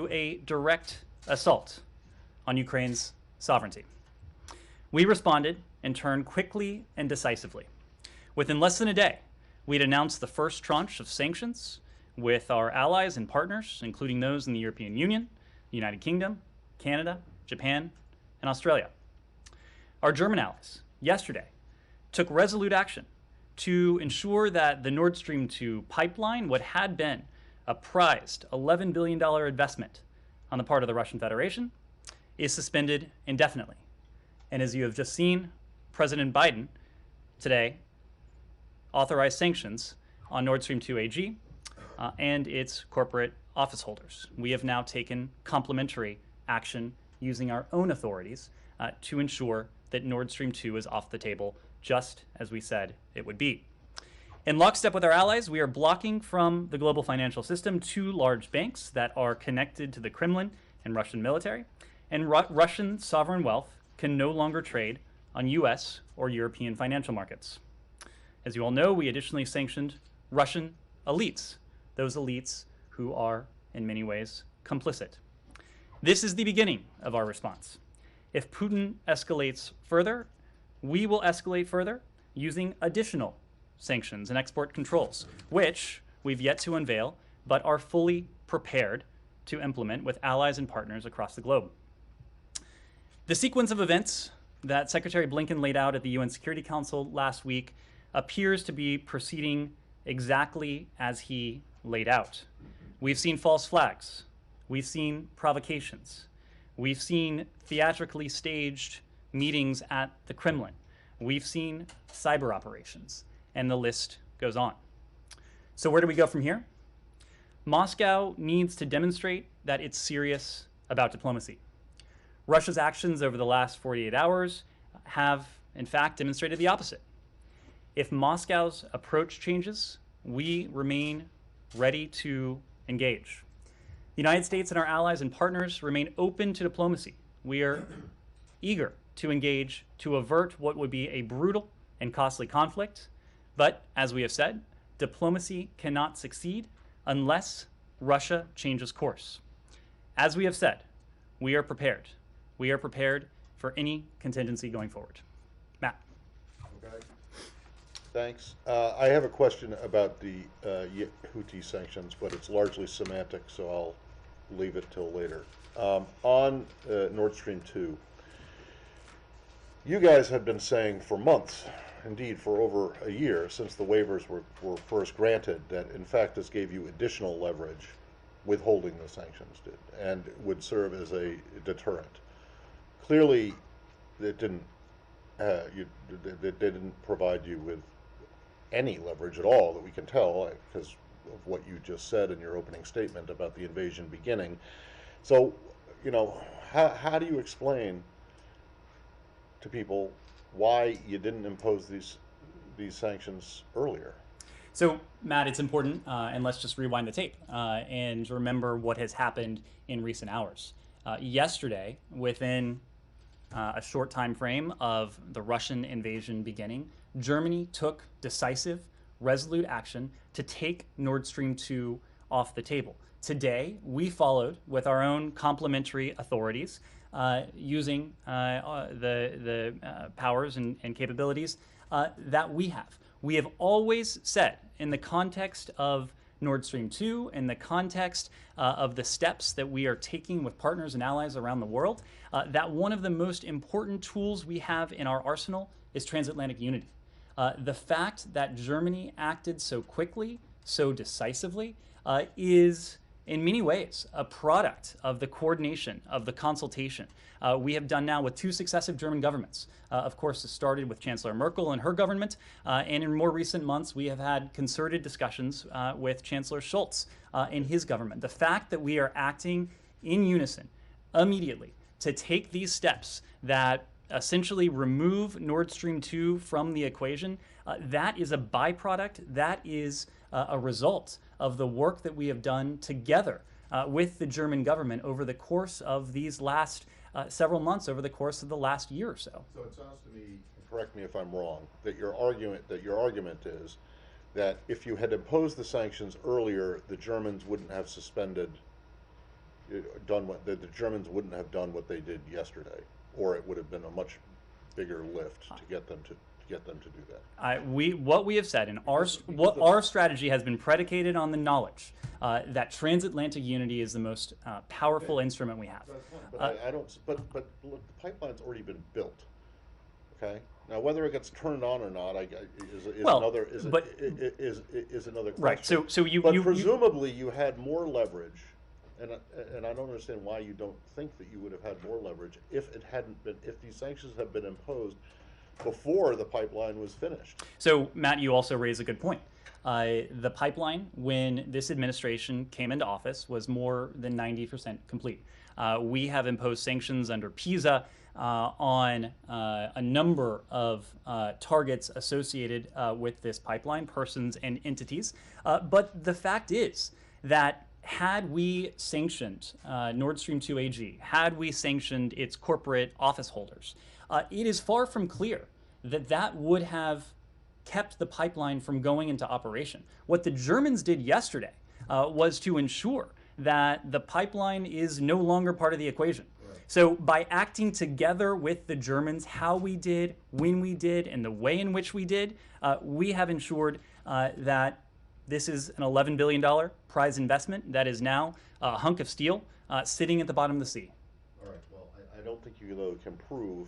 a direct assault on Ukraine's sovereignty. We responded in turn quickly and decisively. Within less than a day, we'd announced the first tranche of sanctions with our allies and partners, including those in the European Union, the United Kingdom, Canada, Japan, and Australia. Our German allies, yesterday, took resolute action to ensure that the Nord Stream 2 pipeline, what had been a prized $11 billion investment on the part of the Russian Federation, is suspended indefinitely. And as you have just seen, President Biden today authorized sanctions on Nord Stream 2 AG and its corporate office holders. We have now taken complementary action using our own authorities to ensure that Nord Stream 2 is off the table, just as we said it would be. In lockstep with our allies, we are blocking from the global financial system two large banks that are connected to the Kremlin and Russian military, and Russian sovereign wealth can no longer trade on US or European financial markets. As you all know, we additionally sanctioned Russian elites, those elites who are in many ways complicit. This is the beginning of our response. If Putin escalates further, we will escalate further using additional sanctions and export controls, which we've yet to unveil, but are fully prepared to implement with allies and partners across the globe. The sequence of events that Secretary Blinken laid out at the UN Security Council last week appears to be proceeding exactly as he laid out. We've seen false flags. We've seen provocations. We've seen theatrically staged meetings at the Kremlin. We've seen cyber operations, and the list goes on. So where do we go from here? Moscow needs to demonstrate that it's serious about diplomacy. Russia's actions over the last 48 hours have, in fact, demonstrated the opposite. If Moscow's approach changes, we remain ready to engage. The United States and our allies and partners remain open to diplomacy. We are eager to engage to avert what would be a brutal and costly conflict. But as we have said, diplomacy cannot succeed unless Russia changes course. As we have said, we are prepared. We are prepared for any contingency going forward. Matt. Okay. Thanks. I have a question about the Houthi sanctions, but it's largely semantic, so I'll leave it till later. On Nord Stream 2, you guys have been saying for months, indeed for over a year since the waivers were first granted, that in fact this gave you additional leverage, withholding the sanctions did, and would serve as a deterrent. Clearly, it didn't. It didn't provide you with any leverage at all that we can tell, because of what you just said in your opening statement about the invasion beginning. So, you know, how do you explain to people why you didn't impose these sanctions earlier? So, Matt, it's important, and let's just rewind the tape and remember what has happened in recent hours. Yesterday, within a short time frame of the Russian invasion beginning, Germany took decisive, resolute action to take Nord Stream 2 off the table. Today, we followed with our own complementary authorities using the powers and capabilities that we have. We have always said, in the context of Nord Stream 2, in the context of the steps that we are taking with partners and allies around the world, that one of the most important tools we have in our arsenal is transatlantic unity. The fact that Germany acted so quickly, so decisively, is in many ways a product of the coordination, of the consultation we have done now with two successive German governments. Of course, it started with Chancellor Merkel and her government, and in more recent months, we have had concerted discussions with Chancellor Scholz and his government. The fact that we are acting in unison immediately to take these steps that essentially remove Nord Stream 2 from the equation, that is a byproduct, that is a result of the work that we have done together with the German government over the course of these last several months, over the course of the last year or so. So it sounds to me, correct me if I'm wrong, that your argument is that if you had imposed the sanctions earlier, the Germans wouldn't have suspended done what the Germans wouldn't have done what they did yesterday, or it would have been a much bigger lift to get them to do that. What we have said in our strategy has been predicated on the knowledge that transatlantic unity is the most powerful instrument we have. That's fine, but I don't. But look, the pipeline's already been built. Okay. Now, whether it gets turned on or not, another question. Right. So you presumably you had more leverage, and I don't understand why you don't think that you would have had more leverage if these sanctions had been imposed before the pipeline was finished. So, Matt, you also raise a good point. The pipeline, when this administration came into office, was more than 90% complete. We have imposed sanctions under PISA on a number of targets associated with this pipeline, persons and entities. But the fact is that had we sanctioned Nord Stream 2 AG, had we sanctioned its corporate office holders, it is far from clear that that would have kept the pipeline from going into operation. What the Germans did yesterday was to ensure that the pipeline is no longer part of the equation. Right. So by acting together with the Germans, how we did, when we did, and the way in which we did, we have ensured that this is an $11 billion prize investment that is now a hunk of steel sitting at the bottom of the sea. All right, well, I don't think you can prove,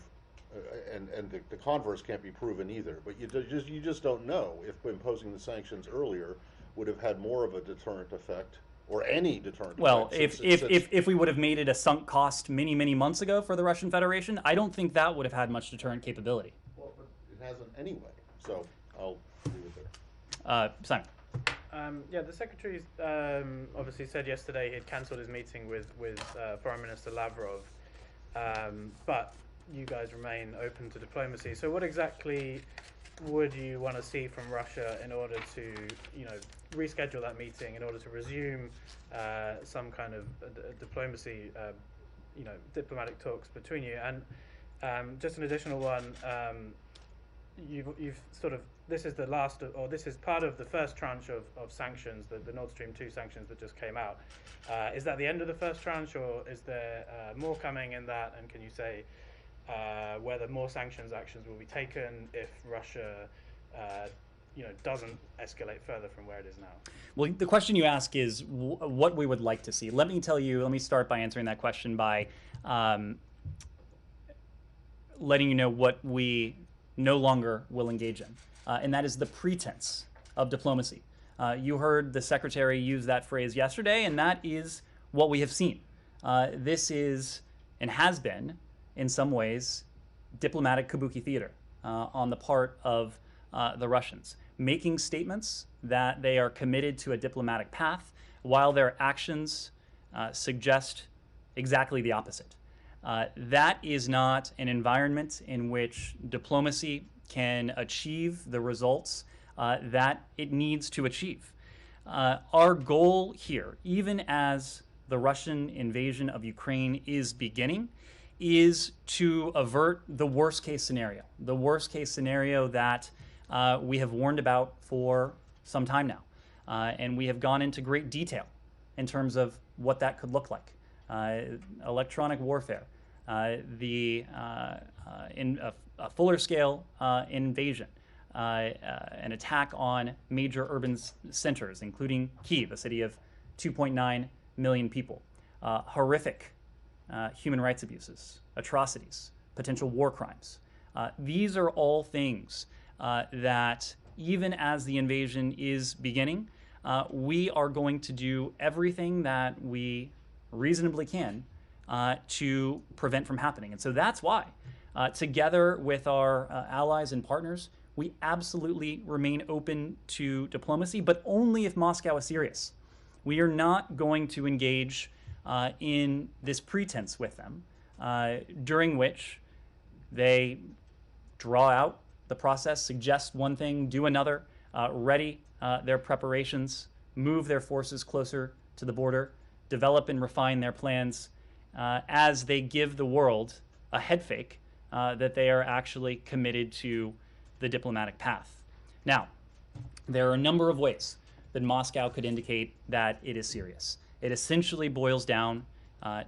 and the converse can't be proven either, but you just don't know if imposing the sanctions earlier would have had more of a deterrent effect, or any deterrent well, effect. If we would have made it a sunk cost many months ago for the Russian Federation, I don't think that would have had much deterrent capability. Well, but it hasn't anyway, so I'll leave it there. Simon. Yeah, the Secretary obviously said yesterday he had cancelled his meeting with Foreign Minister Lavrov, but you guys remain open to diplomacy. So what exactly would you want to see from Russia in order to, reschedule that meeting, in order to resume some kind of diplomacy, diplomatic talks between you? And just an additional one, you've sort of, this is the last, or this is part of the first tranche of sanctions, the Nord Stream 2 sanctions that just came out. Is that the end of the first tranche, or is there more coming in that? And can you say whether more sanctions actions will be taken if Russia, doesn't escalate further from where it is now? Well, the question you ask is what we would like to see. Let me start by answering that question by letting you know what we no longer will engage in, and that is the pretense of diplomacy. You heard the Secretary use that phrase yesterday, and that is what we have seen. This is, and has been, in some ways, diplomatic kabuki theater on the part of the Russians, making statements that they are committed to a diplomatic path while their actions suggest exactly the opposite. That is not an environment in which diplomacy can achieve the results that it needs to achieve. Our goal here, even as the Russian invasion of Ukraine is beginning, is to avert the worst case scenario that we have warned about for some time now. And we have gone into great detail in terms of what that could look like. Electronic warfare, a fuller scale invasion, an attack on major urban centers, including Kyiv, a city of 2.9 million people, horrific human rights abuses, atrocities, potential war crimes. These are all things that, even as the invasion is beginning, we are going to do everything that we reasonably can to prevent from happening. And so that's why, together with our allies and partners, we absolutely remain open to diplomacy, but only if Moscow is serious. We are not going to engage in this pretense with them, during which they draw out the process, suggest one thing, do another, ready their preparations, move their forces closer to the border, develop and refine their plans as they give the world a head fake that they are actually committed to the diplomatic path. Now, there are a number of ways that Moscow could indicate that it is serious. It essentially boils down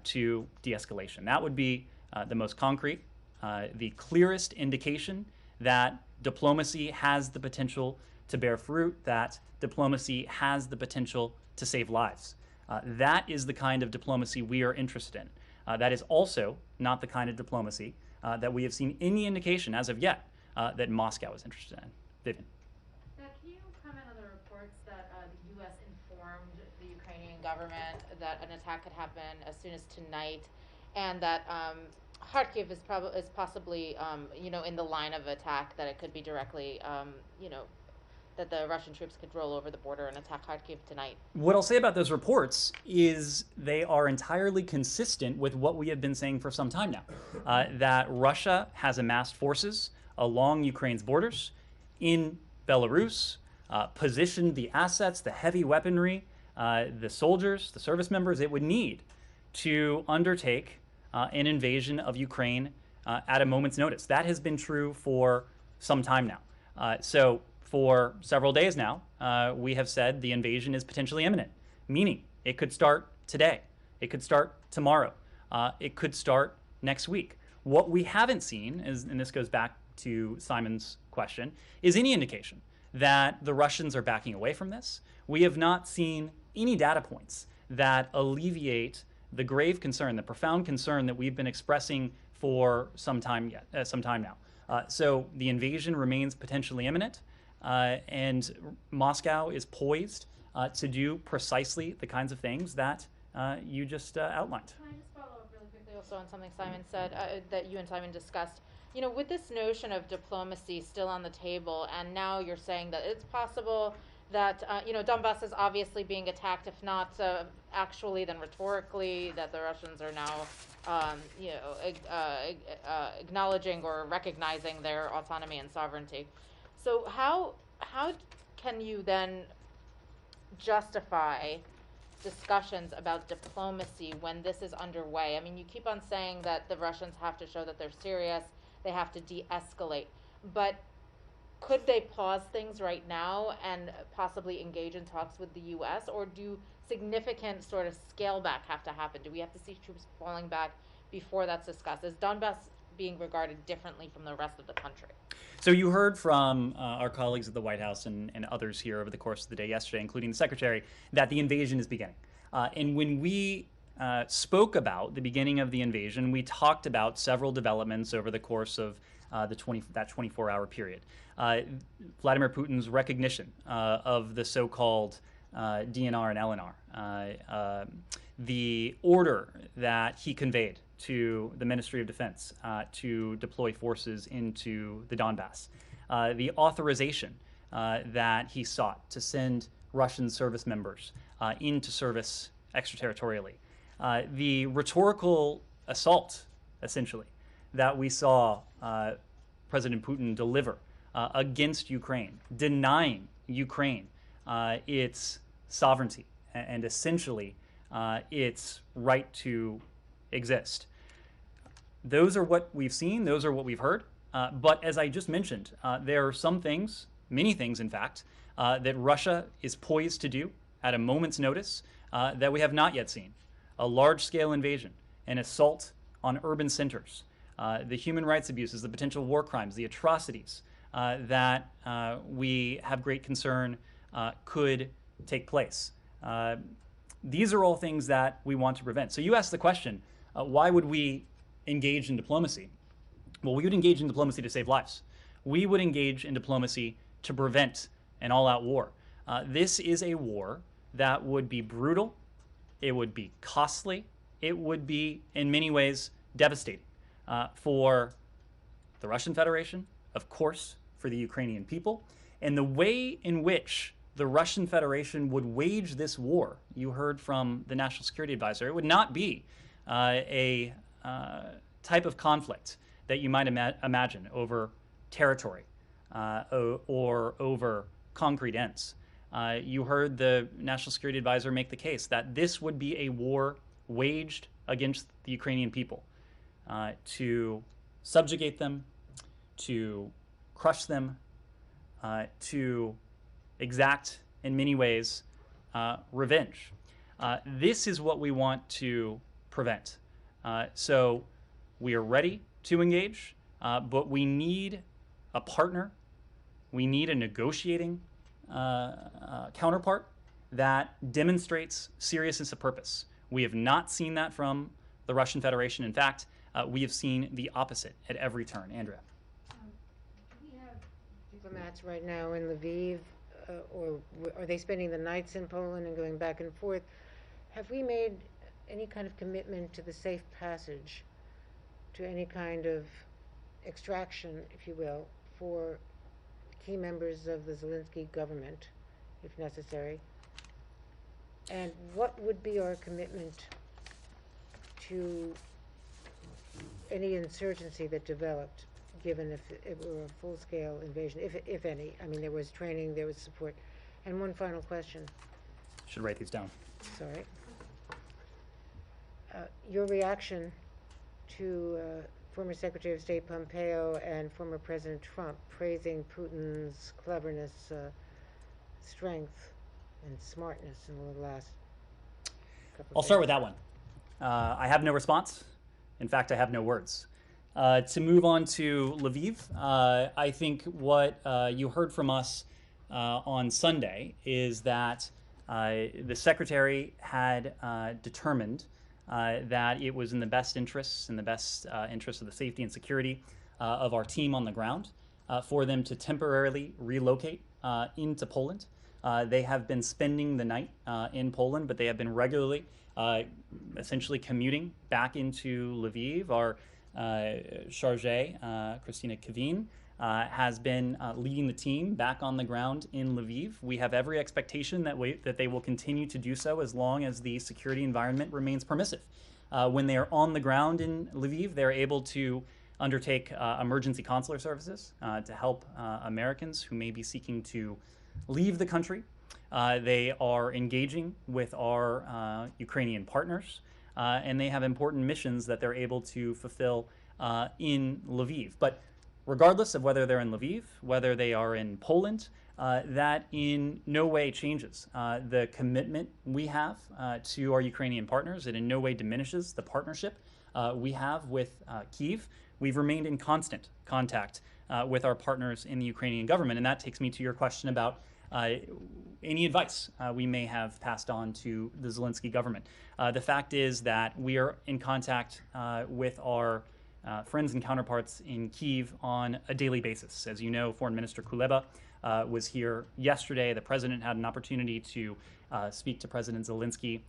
to de-escalation. That would be the most concrete, the clearest indication that diplomacy has the potential to bear fruit, that diplomacy has the potential to save lives. That is the kind of diplomacy we are interested in. That is also not the kind of diplomacy that we have seen any indication as of yet that Moscow is interested in. Vivian. Can you comment on the reports that the U.S. informed the Ukrainian government that an attack could happen as soon as tonight, and that Kharkiv is possibly in the line of attack, that it could be directly that the Russian troops could roll over the border and attack Kharkiv tonight? What I'll say about those reports is they are entirely consistent with what we have been saying for some time now, that Russia has amassed forces along Ukraine's borders, in Belarus, positioned the assets, the heavy weaponry, the soldiers, the service members it would need to undertake an invasion of Ukraine at a moment's notice. That has been true for some time now. So for several days now, we have said the invasion is potentially imminent, meaning it could start today, it could start tomorrow, it could start next week. What we haven't seen is, and this goes back to Simon's question, is any indication that the Russians are backing away from this. We have not seen any data points that alleviate the grave concern, the profound concern that we've been expressing for some time now. So the invasion remains potentially imminent. And Moscow is poised to do precisely the kinds of things that you just outlined. Can I just follow up really quickly also on something Simon said, that you and Simon discussed? With this notion of diplomacy still on the table, and now you're saying that it's possible that, Donbass is obviously being attacked, if not actually, then rhetorically, that the Russians are now, acknowledging or recognizing their autonomy and sovereignty. So how can you then justify discussions about diplomacy when this is underway? I mean, you keep on saying that the Russians have to show that they're serious, they have to de-escalate, but could they pause things right now and possibly engage in talks with the U.S., or do significant sort of scale back have to happen? Do we have to see troops falling back before that's discussed? Is Donbass being regarded differently from the rest of the country? So you heard from our colleagues at the White House and others here over the course of the day yesterday, including the Secretary, that the invasion is beginning. And when we spoke about the beginning of the invasion, we talked about several developments over the course of that 24-hour period. Vladimir Putin's recognition of the so-called DNR and LNR, the order that he conveyed to the Ministry of Defense to deploy forces into the Donbass, the authorization that he sought to send Russian service members into service extraterritorially, the rhetorical assault, essentially, that we saw President Putin deliver against Ukraine, denying Ukraine its sovereignty and essentially its right to exist. Those are what we've seen, those are what we've heard. But as I just mentioned, there are some things, many things in fact, that Russia is poised to do at a moment's notice that we have not yet seen. A large-scale invasion, an assault on urban centers, the human rights abuses, the potential war crimes, the atrocities that we have great concern could take place. These are all things that we want to prevent. So you asked the question, why would we engage in diplomacy? Well, we would engage in diplomacy to save lives. We would engage in diplomacy to prevent an all-out war. This is a war that would be brutal, it would be costly, it would be, in many ways, devastating for the Russian Federation, of course, for the Ukrainian people, and the way in which the Russian Federation would wage this war, you heard from the National Security Advisor, it would not be a type of conflict that you might imagine over territory or over concrete ends. You heard the National Security Advisor make the case that this would be a war waged against the Ukrainian people to subjugate them, to crush them, to exact, in many ways, revenge. This is what we want to prevent. So we are ready to engage, but we need a partner. We need a negotiating counterpart that demonstrates seriousness of purpose. We have not seen that from the Russian Federation. In fact, we have seen the opposite at every turn. Andrea. We have diplomats right now in Lviv, or are they spending the nights in Poland and going back and forth? Have we made any kind of commitment to the safe passage, to any kind of extraction, if you will, for key members of the Zelensky government, if necessary? And what would be our commitment to any insurgency that developed, given if it were a full-scale invasion, if any? I mean, there was training, there was support. And one final question. Should write these down. Sorry. Your reaction to former Secretary of State Pompeo and former President Trump praising Putin's cleverness, strength, and smartness in the last couple of I'll start days. with that one. I have no response. In fact, I have no words. To move on to Lviv, I think what you heard from us on Sunday is that the Secretary had determined that it was in the best interests, of the safety and security of our team on the ground, for them to temporarily relocate into Poland. They have been spending the night in Poland, but they have been regularly, essentially commuting back into Lviv. Our charge, Christina Kavin, has been leading the team back on the ground in Lviv. We have every expectation that they will continue to do so as long as the security environment remains permissive. When they are on the ground in Lviv, they're able to undertake emergency consular services to help Americans who may be seeking to leave the country. They are engaging with our Ukrainian partners, and they have important missions that they're able to fulfill in Lviv. But regardless of whether they're in Lviv, whether they are in Poland, that in no way changes the commitment we have to our Ukrainian partners. It in no way diminishes the partnership we have with Kyiv. We've remained in constant contact with our partners in the Ukrainian government, and that takes me to your question about any advice we may have passed on to the Zelensky government. The fact is that we are in contact with our friends and counterparts in Kyiv on a daily basis. As you know, Foreign Minister Kuleba was here yesterday. The president had an opportunity to speak to President Zelensky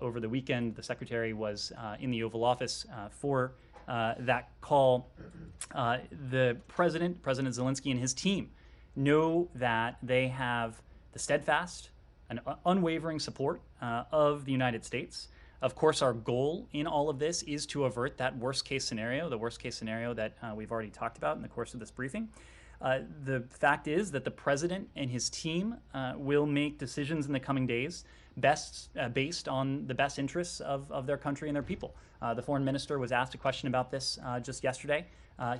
over the weekend. The secretary was in the Oval Office for that call. The President Zelensky, and his team know that they have the steadfast and unwavering support of the United States. Of course, our goal in all of this is to avert that worst case scenario, the worst case scenario that we've already talked about in the course of this briefing. The fact is that the president and his team will make decisions in the coming days based on the best interests of their country and their people. The foreign minister was asked a question about this just yesterday.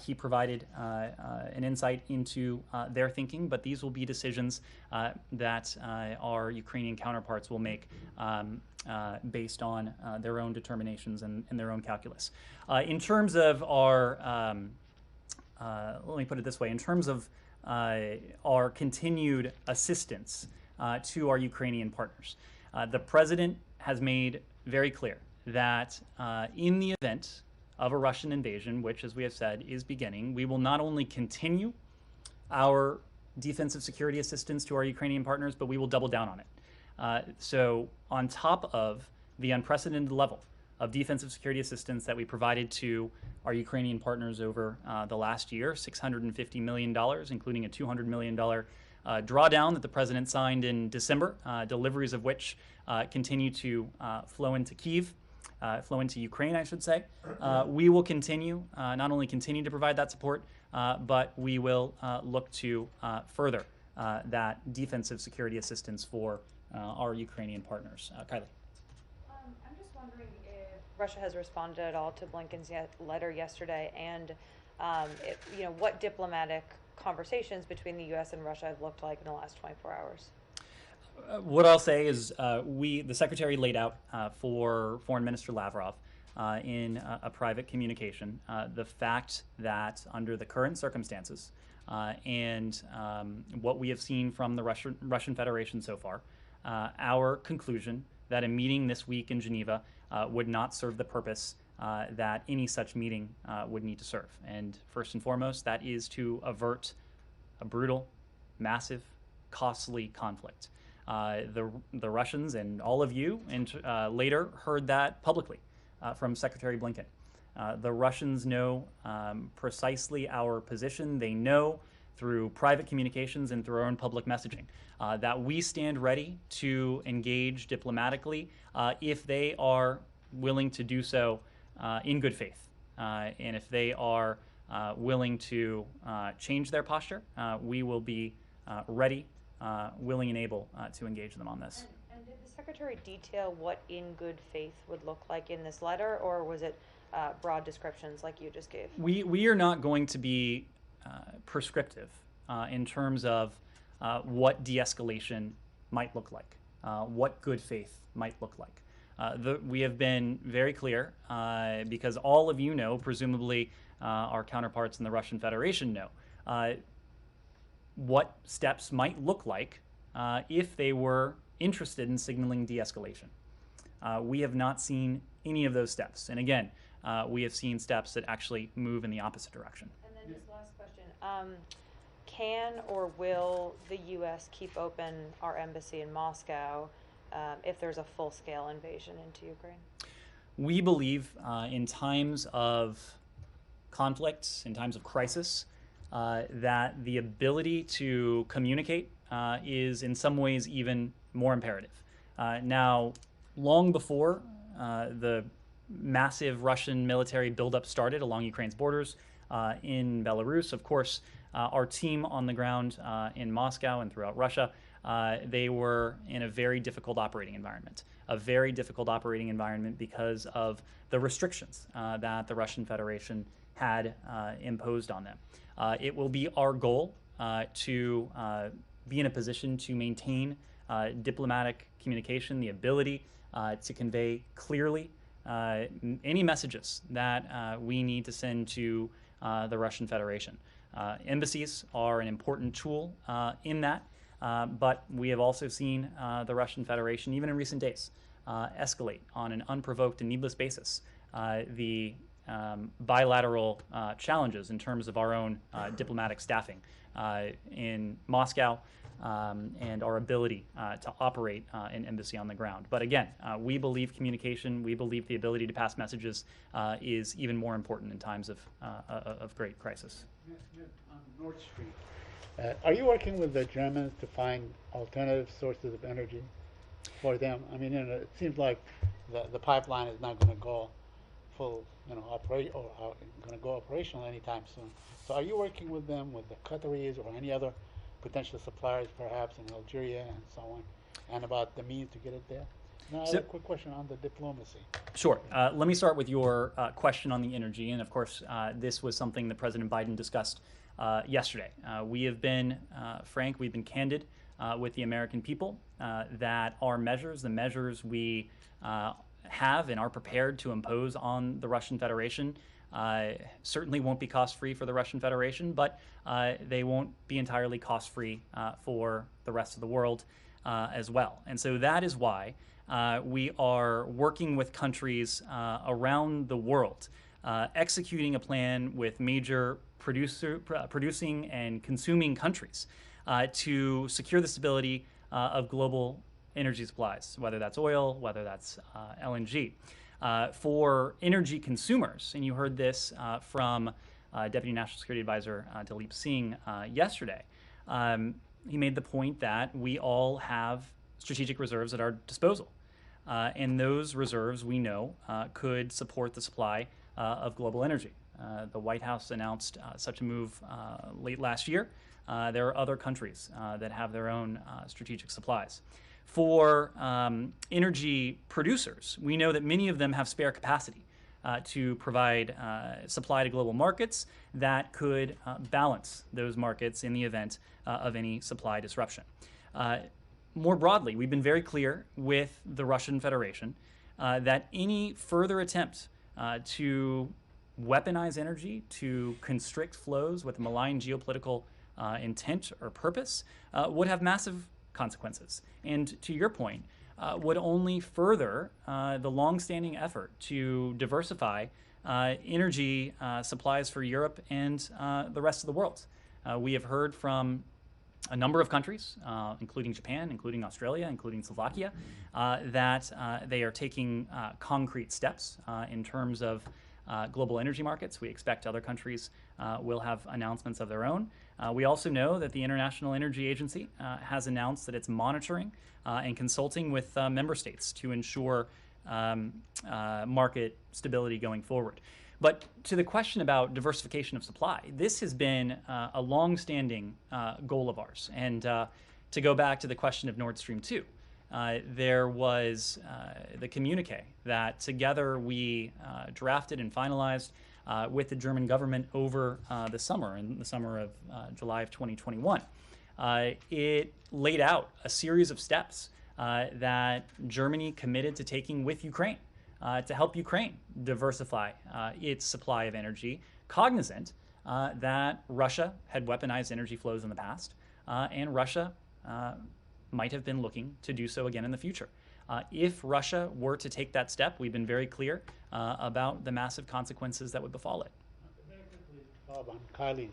He provided an insight into their thinking, but these will be decisions that our Ukrainian counterparts will make based on their own determinations and their own calculus. In terms of our, let me put it this way, in terms of our continued assistance to our Ukrainian partners, the president has made very clear that in the event of a Russian invasion, which, as we have said, is beginning, we will not only continue our defensive security assistance to our Ukrainian partners, but we will double down on it. So on top of the unprecedented level of defensive security assistance that we provided to our Ukrainian partners over the last year, $650 million, including a $200 million drawdown that the president signed in December, deliveries of which continue to flow into Kyiv. Flow into Ukraine, I should say. We will continue, not only continue to provide that support, but we will look to further that defensive security assistance for our Ukrainian partners. Kylie. I'm just wondering if Russia has responded at all to Blinken's letter yesterday, and what diplomatic conversations between the U.S. and Russia have looked like in the last 24 hours. What I'll say is the Secretary laid out for Foreign Minister Lavrov in a private communication the fact that under the current circumstances and what we have seen from the Russian Federation so far, our conclusion that a meeting this week in Geneva would not serve the purpose that any such meeting would need to serve. And first and foremost, that is to avert a brutal, massive, costly conflict. The Russians and all of you later heard that publicly from Secretary Blinken. The Russians know precisely our position. They know through private communications and through our own public messaging that we stand ready to engage diplomatically if they are willing to do so in good faith. And if they are willing to change their posture, we will be ready, willing and able to engage them on this. And did the Secretary detail what in good faith would look like in this letter, or was it broad descriptions like you just gave? We are not going to be prescriptive in terms of what de-escalation might look like, what good faith might look like. We have been very clear because all of you know, presumably our counterparts in the Russian Federation know, what steps might look like if they were interested in signaling de-escalation. We have not seen any of those steps. And again, we have seen steps that actually move in the opposite direction. And then just last question. Can or will the U.S. keep open our embassy in Moscow if there's a full-scale invasion into Ukraine? We believe in times of conflict, in times of crisis, that the ability to communicate is in some ways even more imperative. Now, long before the massive Russian military buildup started along Ukraine's borders in Belarus, of course, our team on the ground in Moscow and throughout Russia, they were in a very difficult operating environment. A very difficult operating environment because of the restrictions that the Russian Federation had imposed on them. It will be our goal to be in a position to maintain diplomatic communication, the ability to convey clearly any messages that we need to send to the Russian Federation. Embassies are an important tool in that, but we have also seen the Russian Federation, even in recent days, escalate on an unprovoked and needless basis the bilateral challenges in terms of our own diplomatic staffing in Moscow and our ability to operate an embassy on the ground. But again, we believe communication, we believe the ability to pass messages is even more important in times of great crisis. On Nord Stream, are you working with the Germans to find alternative sources of energy for them? I mean, it seems like the pipeline is not going to go full, operate or going to go operational anytime soon. So, are you working with them, with the Qataris or any other potential suppliers, perhaps in Algeria and so on, and about the means to get it there? Now, I have a quick question on the diplomacy. Sure. Let me start with your question on the energy. And of course, this was something that President Biden discussed yesterday. We have been frank, we've been candid with the American people that our measures, the measures we have and are prepared to impose on the Russian Federation, certainly won't be cost-free for the Russian Federation, but they won't be entirely cost-free for the rest of the world as well. And so that is why we are working with countries around the world, executing a plan with major producing and consuming countries to secure the stability of global energy supplies, whether that's oil, whether that's LNG. For energy consumers, and you heard this from Deputy National Security Advisor Dalip Singh yesterday, he made the point that we all have strategic reserves at our disposal. And those reserves, we know, could support the supply of global energy. The White House announced such a move late last year. There are other countries that have their own strategic supplies. For energy producers, we know that many of them have spare capacity to provide supply to global markets that could balance those markets in the event of any supply disruption. More broadly, we've been very clear with the Russian Federation that any further attempt to weaponize energy, to constrict flows with malign geopolitical intent or purpose, would have massive consequences. And to your point, would only further the longstanding effort to diversify energy supplies for Europe and the rest of the world. We have heard from a number of countries, including Japan, including Australia, including Slovakia, that they are taking concrete steps in terms of global energy markets. We expect other countries will have announcements of their own. We also know that the International Energy Agency has announced that it's monitoring and consulting with member states to ensure market stability going forward. But to the question about diversification of supply, this has been a long-standing goal of ours. And to go back to the question of Nord Stream 2, there was the communique that together we drafted and finalized with the German government over the summer, in the summer of July of 2021. It laid out a series of steps that Germany committed to taking with Ukraine to help Ukraine diversify its supply of energy, cognizant that Russia had weaponized energy flows in the past, and Russia might have been looking to do so again in the future. If Russia were to take that step, we've been very clear about the massive consequences that would befall it. Very quickly, Bob, on Kylie's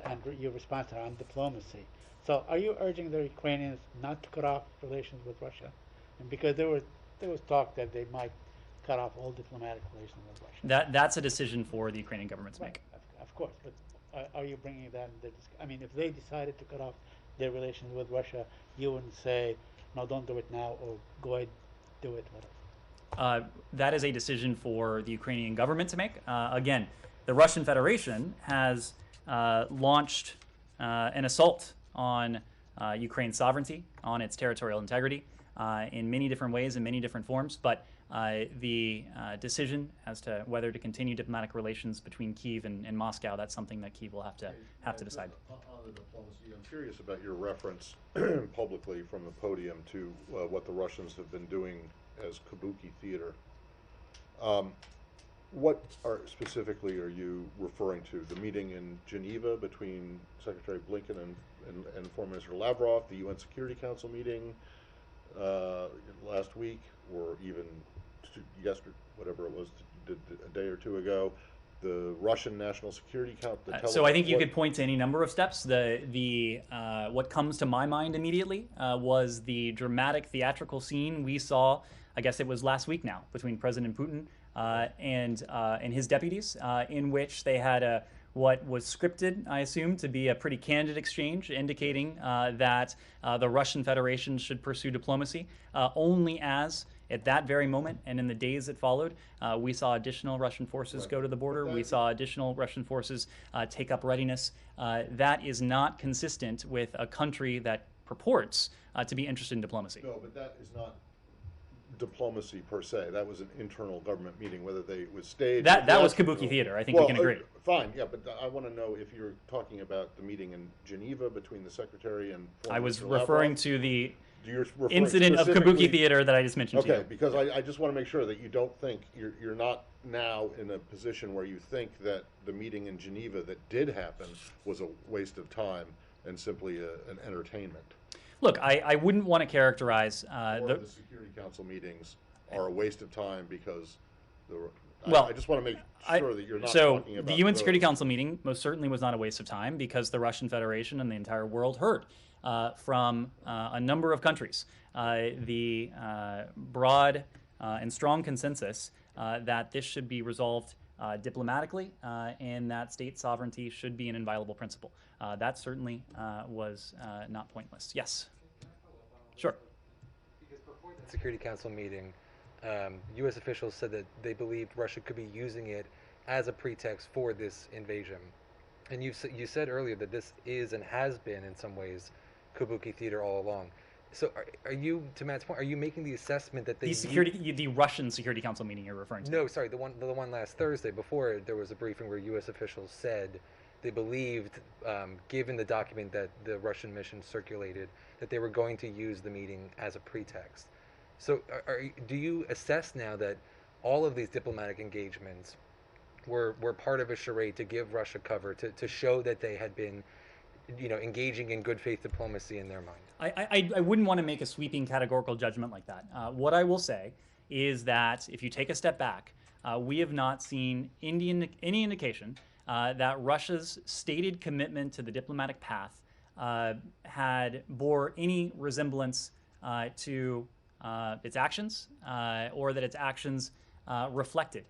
and your response on diplomacy. So, are you urging the Ukrainians not to cut off relations with Russia? And because there was talk that they might cut off all diplomatic relations with Russia. That's a decision for the Ukrainian government to make. Of course, but are you bringing that in the I mean, if they decided to cut off their relations with Russia, you wouldn't say, no, don't do it now, or go ahead, do it, whatever. That is a decision for the Ukrainian government to make. Again, the Russian Federation has launched an assault on Ukraine's sovereignty, on its territorial integrity, in many different ways, in many different forms. But the decision as to whether to continue diplomatic relations between Kyiv and Moscow, that's something that Kyiv will have to decide. On the diplomacy, I'm curious about your reference publicly from the podium to what the Russians have been doing as kabuki theater. What specifically are you referring to? The meeting in Geneva between Secretary Blinken and Foreign Minister Lavrov, the UN Security Council meeting last week, or even yesterday, whatever it was, a day or two ago, the Russian National Security Council. So I think you could point to any number of steps. What comes to my mind immediately was the dramatic theatrical scene we saw. I guess it was last week now, between President Putin and his deputies, in which they had what was scripted, I assume, to be a pretty candid exchange, indicating that the Russian Federation should pursue diplomacy, only as at that very moment and in the days that followed, we saw additional Russian forces go to the border. We saw additional Russian forces take up readiness. That is not consistent with a country that purports to be interested in diplomacy. No, but that is not diplomacy per se. That was an internal government meeting, whether it was staged. That was kabuki theater. I think we can agree. Fine, yeah, but I want to know if you're talking about the meeting in Geneva between the Secretary and I was referring to the You're incident of kabuki theater that I just mentioned to you. Okay, because I just want to make sure that you don't think, you're not now in a position where you think that the meeting in Geneva that did happen was a waste of time and simply an entertainment. Look, I wouldn't want to characterize the Security Council meetings are a waste of time because I just want to make sure that you're not so talking about the UN Security those. Council meeting most certainly was not a waste of time because the Russian Federation and the entire world heard from a number of countries the broad and strong consensus that this should be resolved diplomatically and that state sovereignty should be an inviolable principle. That certainly was not pointless. Yes. Sure. Because before the Security Council meeting, U.S. officials said that they believed Russia could be using it as a pretext for this invasion. And you said earlier that this is and has been in some ways kabuki theater all along. So are you, to Matt's point, are you making the assessment that the Russian Security Council meeting you're referring to? No, sorry, the one last Thursday before there was a briefing where U.S. officials said they believed, given the document that the Russian mission circulated, that they were going to use the meeting as a pretext. So do you assess now that all of these diplomatic engagements were part of a charade to give Russia cover, to show that they had been, engaging in good faith diplomacy in their mind. I wouldn't want to make a sweeping categorical judgment like that. What I will say is that if you take a step back, we have not seen any indication that Russia's stated commitment to the diplomatic path had bore any resemblance to its actions, or that its actions reflected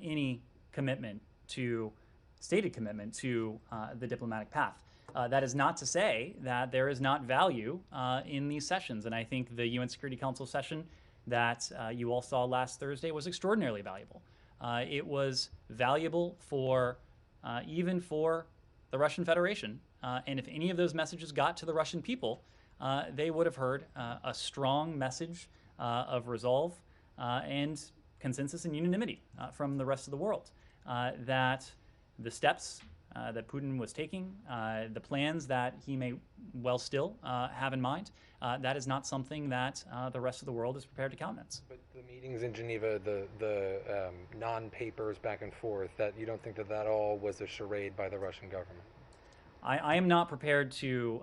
any commitment to stated commitment to the diplomatic path. That is not to say that there is not value in these sessions, and I think the UN Security Council session that you all saw last Thursday was extraordinarily valuable. It was valuable for even for the Russian Federation, and if any of those messages got to the Russian people, they would have heard a strong message of resolve and consensus and unanimity from the rest of the world that the steps that Putin was taking, the plans that he may well still have in mind, that is not something that the rest of the world is prepared to countenance. But the meetings in Geneva, the non-papers back and forth, that you don't think that all was a charade by the Russian government? I am not prepared to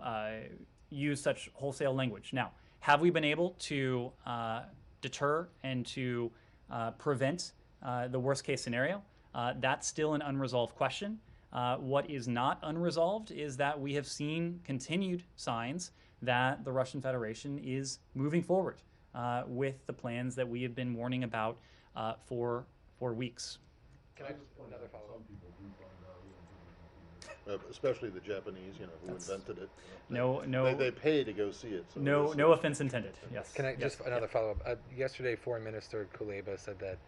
use such wholesale language. Now, have we been able to deter and to prevent the worst case scenario? That's still an unresolved question. What is not unresolved is that we have seen continued signs that the Russian Federation is moving forward with the plans that we have been warning about for weeks. Can I just another follow-up? Especially the Japanese, who invented it. No, They pay to go see it. So no offense intended. Yes. Can I Yes. just another follow-up? Yesterday, Foreign Minister Kuleba said that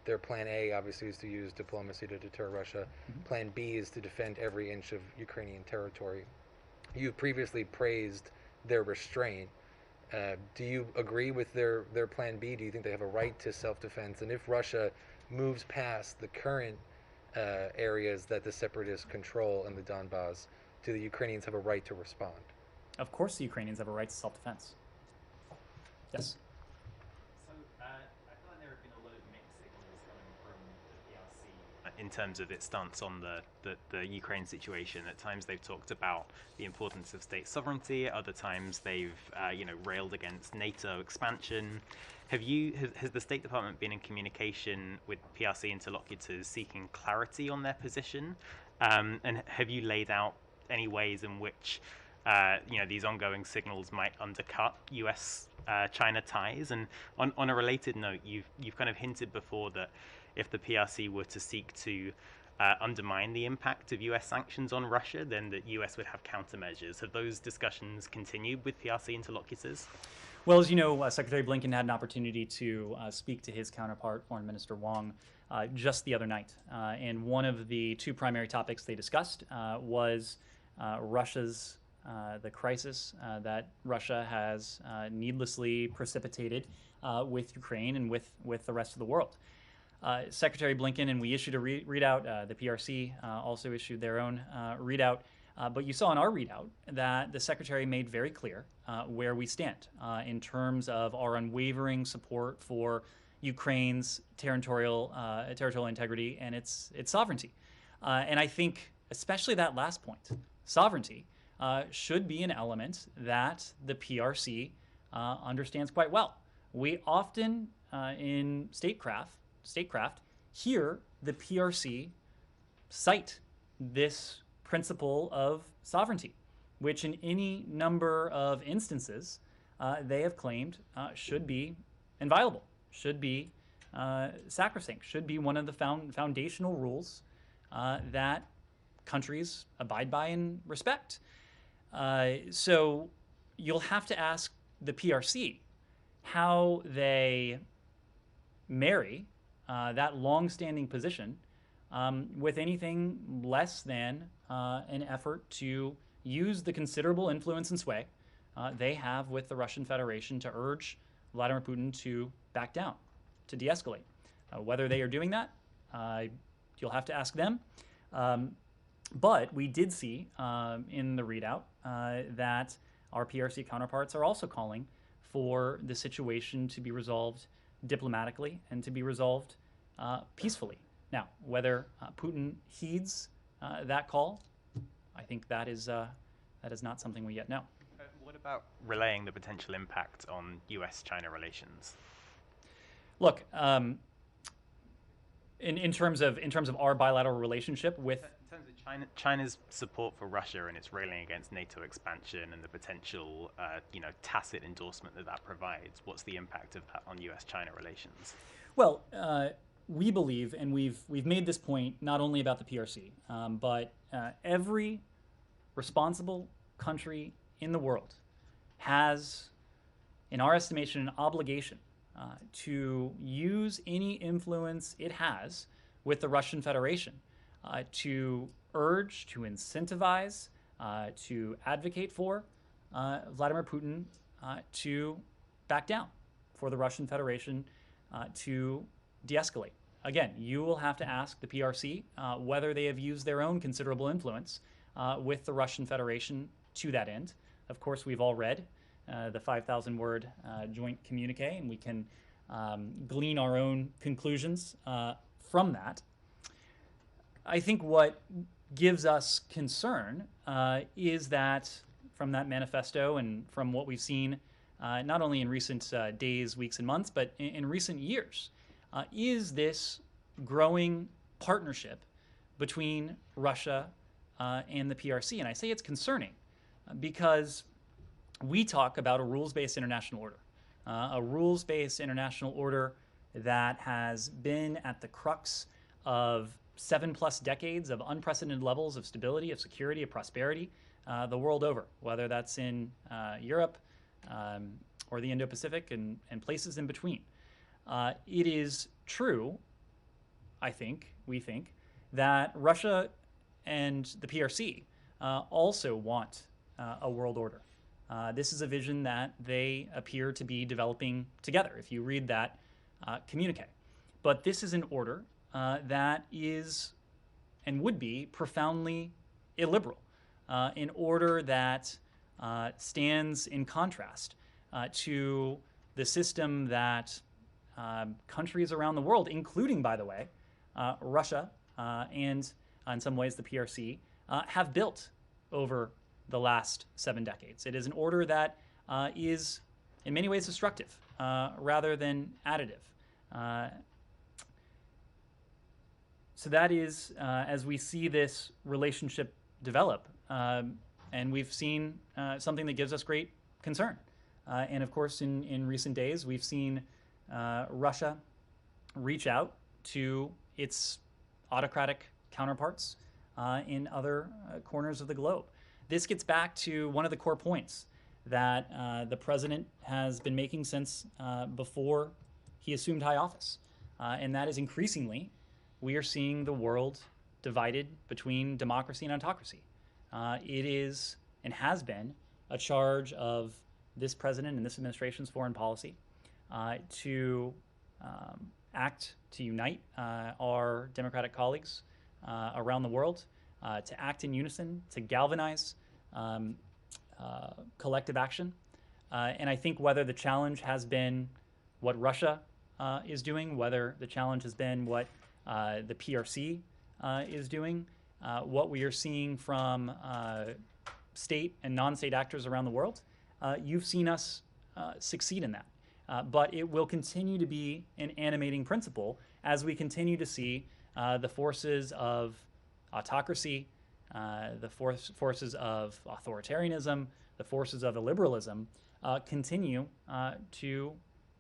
their plan A, obviously, is to use diplomacy to deter Russia. Plan B is to defend every inch of Ukrainian territory. You previously praised their restraint. Do you agree with their plan B? Do you think they have a right to self-defense? And if Russia moves past the current areas that the separatists control in the Donbass, do the Ukrainians have a right to respond? Of course, the Ukrainians have a right to self-defense. Yes. So I feel like there have been a lot of mixed signals coming from the PRC in terms of its stance on the Ukraine situation. At times they've talked about the importance of state sovereignty. At other times they've railed against NATO expansion. Has the State Department been in communication with PRC interlocutors seeking clarity on their position? And have you laid out any ways in which these ongoing signals might undercut U.S.-China ties? And on a related note, you've kind of hinted before that if the PRC were to seek to undermine the impact of U.S. sanctions on Russia, then the U.S. would have countermeasures. Have those discussions continued with PRC interlocutors? Well, as you know, Secretary Blinken had an opportunity to speak to his counterpart, Foreign Minister Wang, just the other night. And one of the two primary topics they discussed was Russia's the crisis that Russia has needlessly precipitated with Ukraine and with the rest of the world. Secretary Blinken, and we issued a readout, the PRC also issued their own readout, but you saw in our readout that the Secretary made very clear where we stand in terms of our unwavering support for Ukraine's territorial integrity and its sovereignty. And I think especially that last point, sovereignty, should be an element that the PRC understands quite well. We often in statecraft hear the PRC cite this principle of sovereignty, which in any number of instances they have claimed should be inviolable, should be sacrosanct, should be one of the foundational rules that countries abide by and respect. So you'll have to ask the PRC how they marry that long-standing position with anything less than an effort to use the considerable influence and sway they have with the Russian Federation to urge Vladimir Putin to back down, to de-escalate. Whether they are doing that, you'll have to ask them. But we did see in the readout that our PRC counterparts are also calling for the situation to be resolved diplomatically and to be resolved peacefully. Now, whether Putin heeds that call, I think that is not something we yet know. What about relaying the potential impact on U.S.-China relations? Look, in terms of our bilateral relationship with In terms of China's support for Russia and its railing against NATO expansion and the potential, tacit endorsement that provides, what's the impact of that on U.S.-China relations? Well, we believe, and we've made this point not only about the PRC, but every responsible country in the world has, in our estimation, an obligation to use any influence it has with the Russian Federation to urge, to incentivize, to advocate for Vladimir Putin to back down, for the Russian Federation to de-escalate. Again, you will have to ask the PRC whether they have used their own considerable influence with the Russian Federation to that end. Of course, we've all read the 5,000-word joint communique, and we can glean our own conclusions from that. I think what gives us concern is that from that manifesto and from what we've seen not only in recent days, weeks, and months, but in recent years, is this growing partnership between Russia and the PRC. And I say it's concerning because we talk about a rules-based international order, a rules-based international order that has been at the crux of 7+ decades of unprecedented levels of stability, of security, of prosperity the world over, whether that's in Europe or the Indo-Pacific and places in between. It is true, we think, that Russia and the PRC also want a world order. This is a vision that they appear to be developing together, if you read that communique. But this is an order that is and would be profoundly illiberal, an order that stands in contrast to the system that countries around the world, including, by the way, Russia and in some ways the PRC, have built over the last 7 decades. It is an order that is in many ways destructive rather than additive. So that is, as we see this relationship develop, and we've seen something that gives us great concern. And of course, in recent days, we've seen Russia reach out to its autocratic counterparts in other corners of the globe. This gets back to one of the core points that the president has been making since before he assumed high office. And that is increasingly, we are seeing the world divided between democracy and autocracy. It is and has been a charge of this president and this administration's foreign policy to act to unite our democratic colleagues around the world, to act in unison, to galvanize collective action. And I think whether the challenge has been what Russia is doing, whether the challenge has been what the PRC is doing, what we are seeing from state and non-state actors around the world, you've seen us succeed in that. But it will continue to be an animating principle as we continue to see the forces of autocracy, the forces of authoritarianism, the forces of illiberalism continue to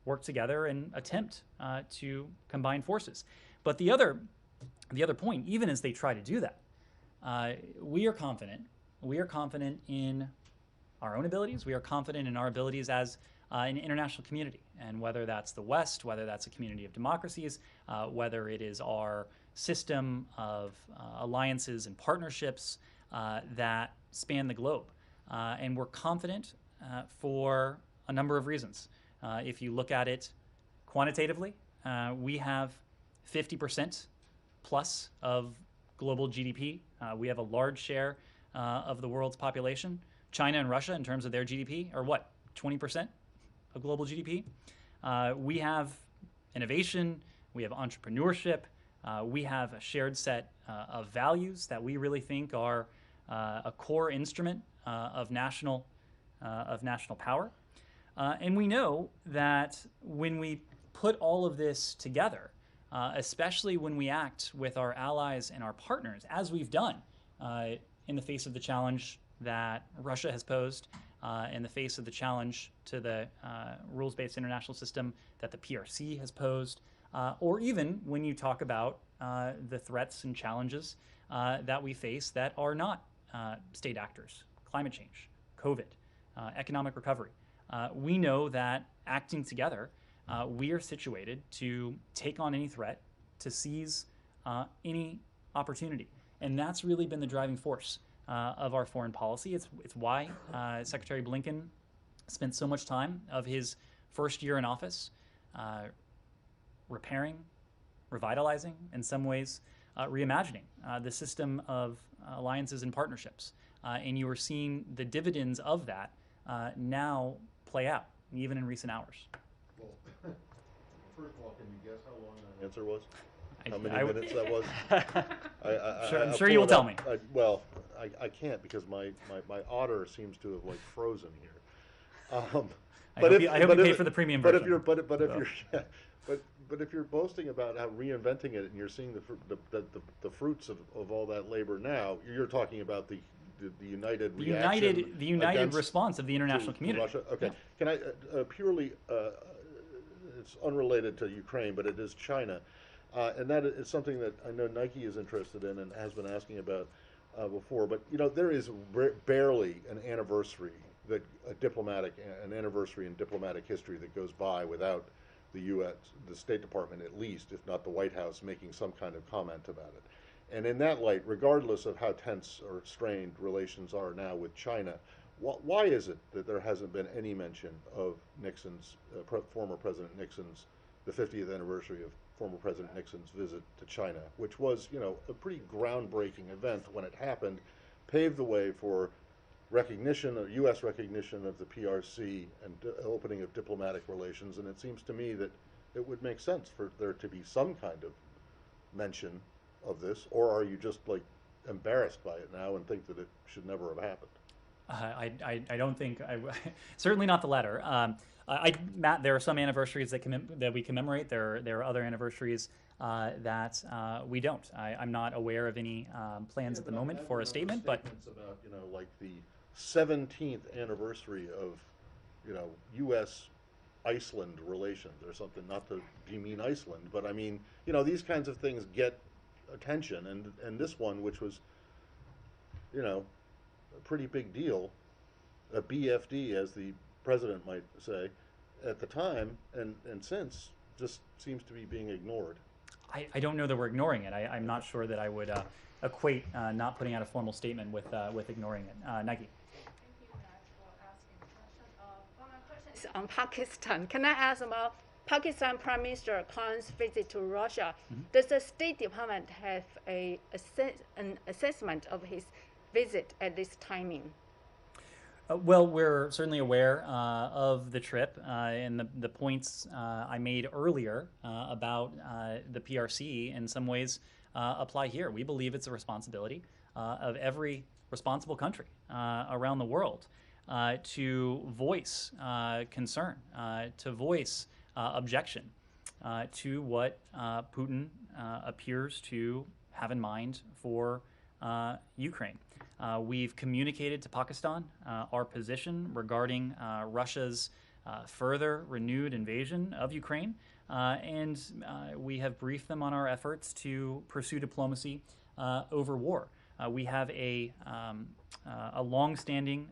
work together and attempt to combine forces. But the other point, even as they try to do that, we are confident. We are confident in our own abilities. We are confident in our abilities as an international community. And whether that's the West, whether that's a community of democracies, whether it is our system of alliances and partnerships that span the globe. And we're confident for a number of reasons. If you look at it quantitatively, we have 50% plus of global GDP. We have a large share of the world's population. China and Russia, in terms of their GDP, are what, 20% of global GDP? We have innovation, we have entrepreneurship, we have a shared set of values that we really think are a core instrument of national power. And we know that when we put all of this together, especially when we act with our allies and our partners, as we've done in the face of the challenge that Russia has posed, in the face of the challenge to the rules-based international system that the PRC has posed, or even when you talk about the threats and challenges that we face that are not state actors, climate change, COVID, economic recovery. We know that acting together, we are situated to take on any threat, to seize any opportunity. And that's really been the driving force of our foreign policy. It's why Secretary Blinken spent so much time of his first year in office repairing, revitalizing, in some ways reimagining the system of alliances and partnerships. And you are seeing the dividends of that now play out, even in recent hours. Well, first of all, can you guess how long that answer was? How many I minutes that was? I'm sure you will tell me. I can't because my otter seems to have like frozen here. I hope you pay for the premium version. But if you're boasting about how reinventing it and you're seeing the fruits of all that labor now, you're talking about the united reaction, the united response of the international community. Russia. Okay, yeah. Can I purely? It's unrelated to Ukraine, but it is China. And that is something that I know Nike is interested in and has been asking about before. But there is barely an anniversary an anniversary in diplomatic history that goes by without the U.S., the State Department at least, if not the White House, making some kind of comment about it. And in that light, regardless of how tense or strained relations are now with China, why is it that there hasn't been any mention of Nixon's, former President Nixon's, the 50th anniversary of former President Nixon's visit to China, which was, a pretty groundbreaking event when it happened, paved the way for recognition, U.S. recognition of the PRC and opening of diplomatic relations. And it seems to me that it would make sense for there to be some kind of mention of this, or are you just like embarrassed by it now and think that it should never have happened? I don't think, certainly not the latter. Matt, there are some anniversaries that we commemorate. There are other anniversaries that we don't. I'm not aware of any plans at the moment for a statement, but about like the 17th anniversary of U.S. Iceland relations or something. Not to demean Iceland, but I mean these kinds of things get attention, and this one, which was a pretty big deal, a BFD as the president might say, at the time and since, just seems to be being ignored. I don't know that we're ignoring it. I'm not sure that I would equate not putting out a formal statement with ignoring it. Nike. Thank you, Matt, for asking the question. One of my questions is on Pakistan. Can I ask about Pakistan Prime Minister Khan's visit to Russia? Mm-hmm. Does the State Department have an assessment of his visit at this timing? Well, we're certainly aware of the trip and the points I made earlier about the PRC in some ways apply here. We believe it's a responsibility of every responsible country around the world to voice concern, to voice objection to what Putin appears to have in mind for Ukraine. We've communicated to Pakistan our position regarding Russia's further renewed invasion of Ukraine, and we have briefed them on our efforts to pursue diplomacy over war. We have a long-standing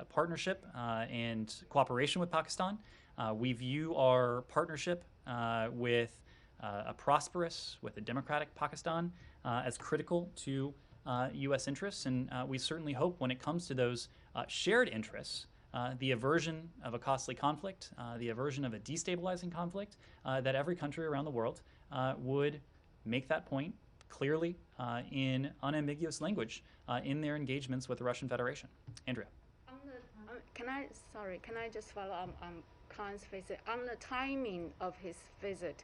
partnership and cooperation with Pakistan. We view our partnership with a prosperous, with a democratic Pakistan as critical to U.S. interests, and we certainly hope when it comes to those shared interests, the aversion of a costly conflict, the aversion of a destabilizing conflict, that every country around the world would make that point clearly in unambiguous language in their engagements with the Russian Federation. Andrea. Can I just follow up on Khan's visit? On the timing of his visit,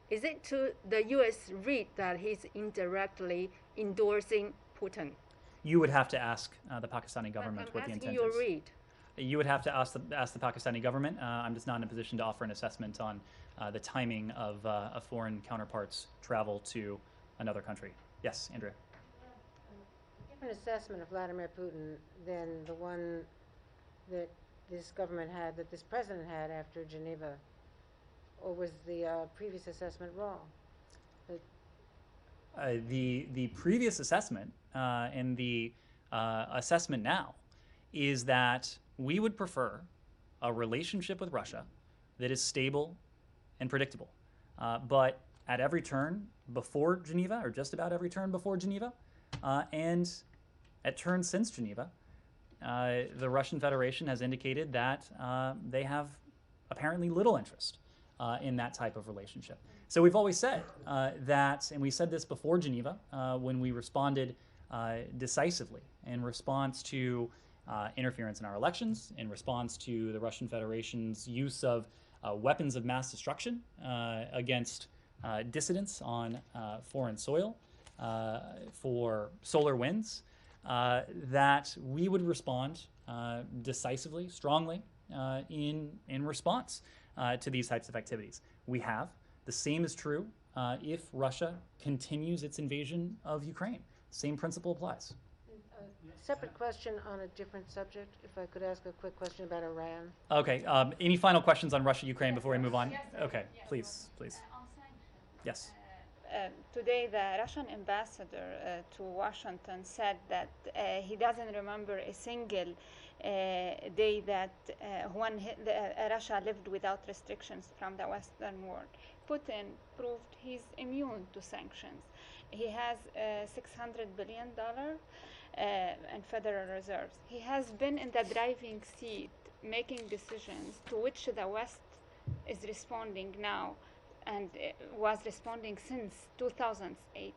Is it to the U.S. read that he's indirectly endorsing Putin? You would have to ask the Pakistani government what the I'm asking intent your is. read. You would have to ask the Pakistani government. I'm just not in a position to offer an assessment on the timing of a foreign counterpart's travel to another country. Yes, Andrea. A different assessment of Vladimir Putin than the one that this government had, that this president had after Geneva? Or was the previous assessment wrong? The previous assessment and the assessment now is that we would prefer a relationship with Russia that is stable and predictable. But at every turn before Geneva, or just about every turn before Geneva, and at turns since Geneva, the Russian Federation has indicated that they have apparently little interest in that type of relationship. So we've always said that, and we said this before Geneva when we responded decisively in response to interference in our elections, in response to the Russian Federation's use of weapons of mass destruction against dissidents on foreign soil for solar winds, that we would respond decisively, strongly in response to these types of activities. We have. The same is true if Russia continues its invasion of Ukraine. Same principle applies. Separate question on a different subject, if I could ask a quick question about Iran. Okay. Any final questions on Russia, Ukraine before we move on? Okay. Please. Yes. Today, the Russian ambassador to Washington said that he doesn't remember a single day that when Russia lived without restrictions from the Western world. Putin proved he's immune to sanctions. He has $600 billion in Federal Reserves. He has been in the driving seat making decisions to which the West is responding now and was responding since 2008.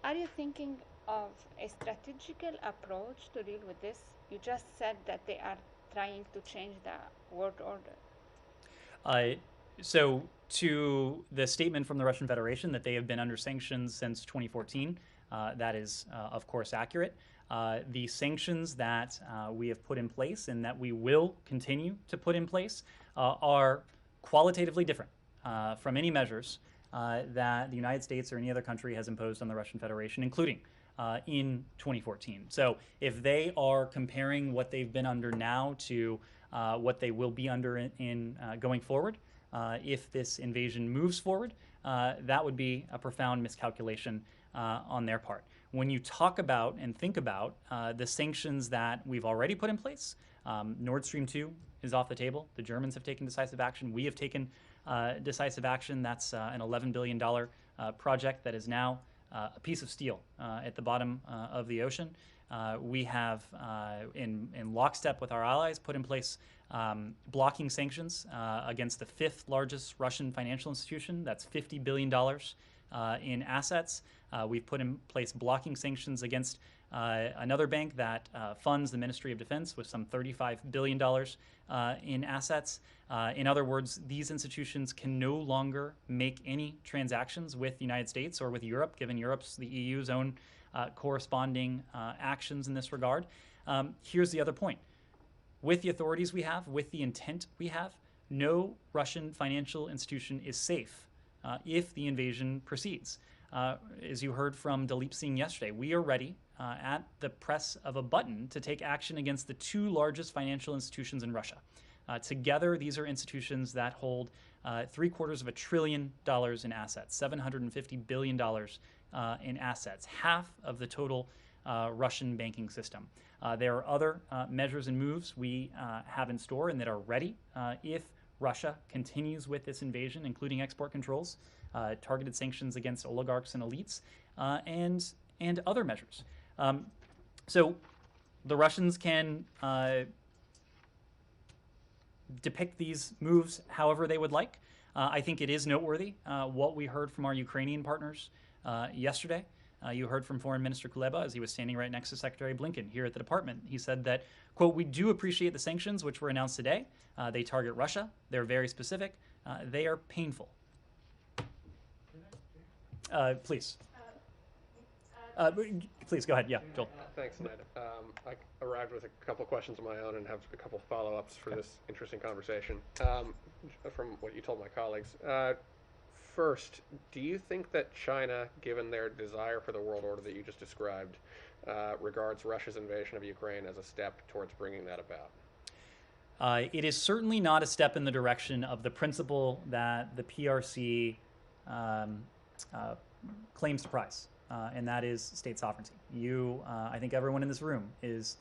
Are you thinking of a strategical approach to deal with this? You just said that they are trying to change the world order. So to the statement from the Russian Federation that they have been under sanctions since 2014, that is, of course, accurate. The sanctions that we have put in place and that we will continue to put in place are qualitatively different from any measures that the United States or any other country has imposed on the Russian Federation, including in 2014. So if they are comparing what they've been under now to what they will be under in going forward, if this invasion moves forward, that would be a profound miscalculation on their part. When you talk about and think about the sanctions that we've already put in place, Nord Stream 2 is off the table. The Germans have taken decisive action. We have taken decisive action. That's an $11 billion project that is now a piece of steel at the bottom of the ocean. We have, in lockstep with our allies, put in place blocking sanctions against the fifth largest Russian financial institution. That's $50 billion in assets. We've put in place blocking sanctions against another bank that funds the Ministry of Defense with some $35 billion in assets. In other words, these institutions can no longer make any transactions with the United States or with Europe, given the EU's own corresponding actions in this regard. Here's the other point. With the authorities we have, with the intent we have, no Russian financial institution is safe if the invasion proceeds. As you heard from Dalip Singh yesterday, we are ready at the press of a button to take action against the two largest financial institutions in Russia. Together, these are institutions that hold $750 billion in assets, $750 billion in assets, half of the total Russian banking system. There are other measures and moves we have in store and that are ready if Russia continues with this invasion, including export controls, targeted sanctions against oligarchs and elites, and other measures. So the Russians can depict these moves however they would like. I think it is noteworthy what we heard from our Ukrainian partners yesterday. You heard from Foreign Minister Kuleba as he was standing right next to Secretary Blinken here at the department. He said that, quote, "We do appreciate the sanctions which were announced today. They target Russia. They're very specific. They are painful." Please. Please go ahead. Yeah, Joel. Thanks, Ned. I arrived with a couple questions of my own and have a couple follow-ups for this interesting conversation from what you told my colleagues. First, do you think that China, given their desire for the world order that you just described, regards Russia's invasion of Ukraine as a step towards bringing that about? It is certainly not a step in the direction of the principle that the PRC claims to prize, and that is state sovereignty. I think everyone in this room is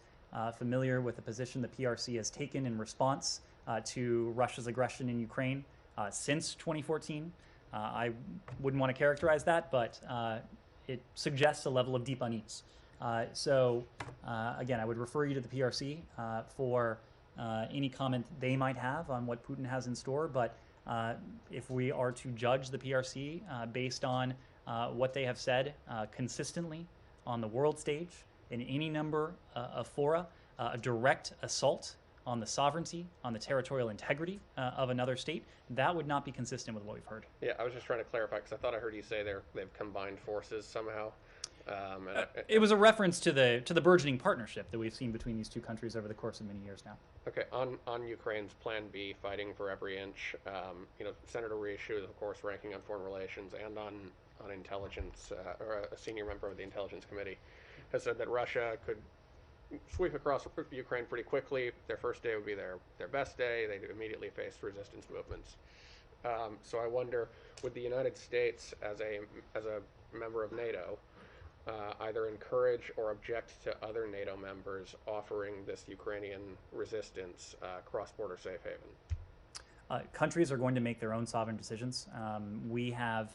familiar with the position the PRC has taken in response to Russia's aggression in Ukraine since 2014. I wouldn't want to characterize that, but it suggests a level of deep unease. Again, I would refer you to the PRC for any comment they might have on what Putin has in store. But if we are to judge the PRC based on what they have said consistently on the world stage in any number of fora, a direct assault on the sovereignty, on the territorial integrity of another state, that would not be consistent with what we've heard. Yeah, I was just trying to clarify because I thought I heard you say they've combined forces somehow. It was a reference to the burgeoning partnership that we've seen between these two countries over the course of many years now. Okay, on Ukraine's Plan B, fighting for every inch, Senator Risch, who is of course ranking on foreign relations and on intelligence, or a senior member of the Intelligence Committee, has said that Russia could sweep across Ukraine pretty quickly. Their first day would be their best day. They'd immediately face resistance movements. So I wonder, would the United States, as a member of NATO, either encourage or object to other NATO members offering this Ukrainian resistance cross-border safe haven? Countries are going to make their own sovereign decisions. We have,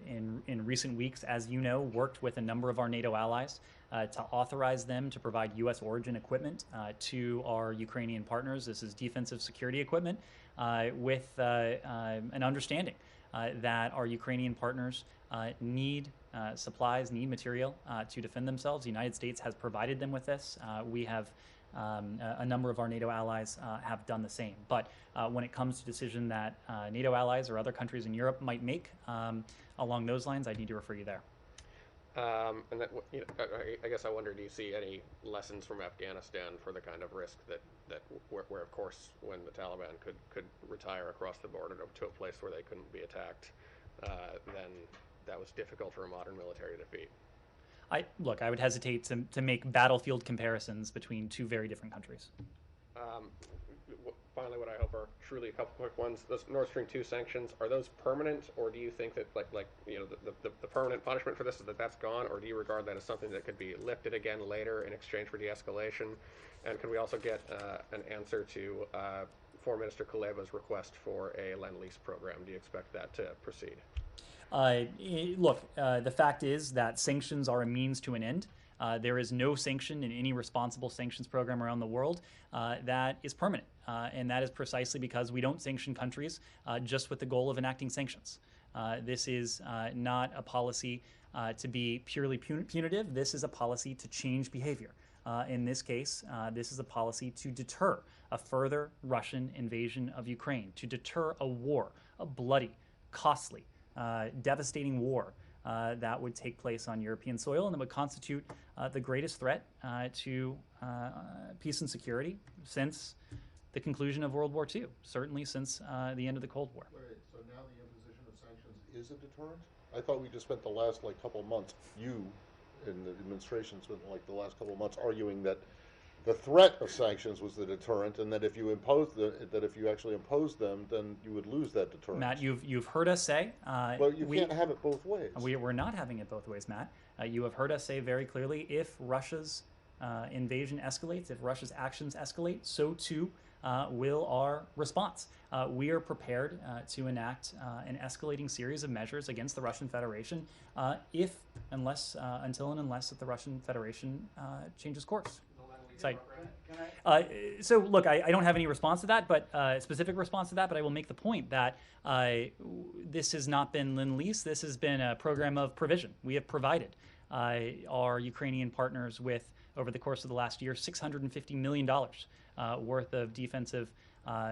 in recent weeks, as you know, worked with a number of our NATO allies to authorize them to provide U.S. origin equipment to our Ukrainian partners. This is defensive security equipment with an understanding that our Ukrainian partners need supplies, need material to defend themselves. The United States has provided them with this. We have a number of our NATO allies have done the same. But when it comes to decision that NATO allies or other countries in Europe might make along those lines, I need to refer you there. And that, I guess I wonder, do you see any lessons from Afghanistan for the kind of risk where of course, when the Taliban could retire across the border to a place where they couldn't be attacked, then that was difficult for a modern military to defeat? I would hesitate to make battlefield comparisons between two very different countries. Finally, what I hope are truly a couple quick ones. Those Nord Stream 2 sanctions, are those permanent, or do you think that the permanent punishment for this is that's gone, or do you regard that as something that could be lifted again later in exchange for de-escalation? And can we also get an answer to Foreign Minister Kuleba's request for a Lend-Lease program? Do you expect that to proceed? The fact is that sanctions are a means to an end. There is no sanction in any responsible sanctions program around the world that is permanent. And that is precisely because we don't sanction countries just with the goal of enacting sanctions. This is not a policy to be purely punitive. This is a policy to change behavior. In this case, this is a policy to deter a further Russian invasion of Ukraine, to deter a war, a bloody, costly, devastating war that would take place on European soil and that would constitute the greatest threat to peace and security since the conclusion of World War II, certainly since the end of the Cold War. Wait, so now the imposition of sanctions is a deterrent? I thought we just spent the last couple of months, you and the administration spent the last couple of months arguing that the threat of sanctions was the deterrent, and that if you actually imposed them, then you would lose that deterrent. Matt, you've heard us say. Well, you can't have it both ways. We're not having it both ways, Matt. You have heard us say very clearly: if Russia's invasion escalates, if Russia's actions escalate, so too will our response. We are prepared to enact an escalating series of measures against the Russian Federation unless that the Russian Federation changes course. So look, I don't have any response to that, but specific response to that. But I will make the point that this has not been Lend-Lease. This has been a program of provision. We have provided our Ukrainian partners with, over the course of the last year, $650 million worth of defensive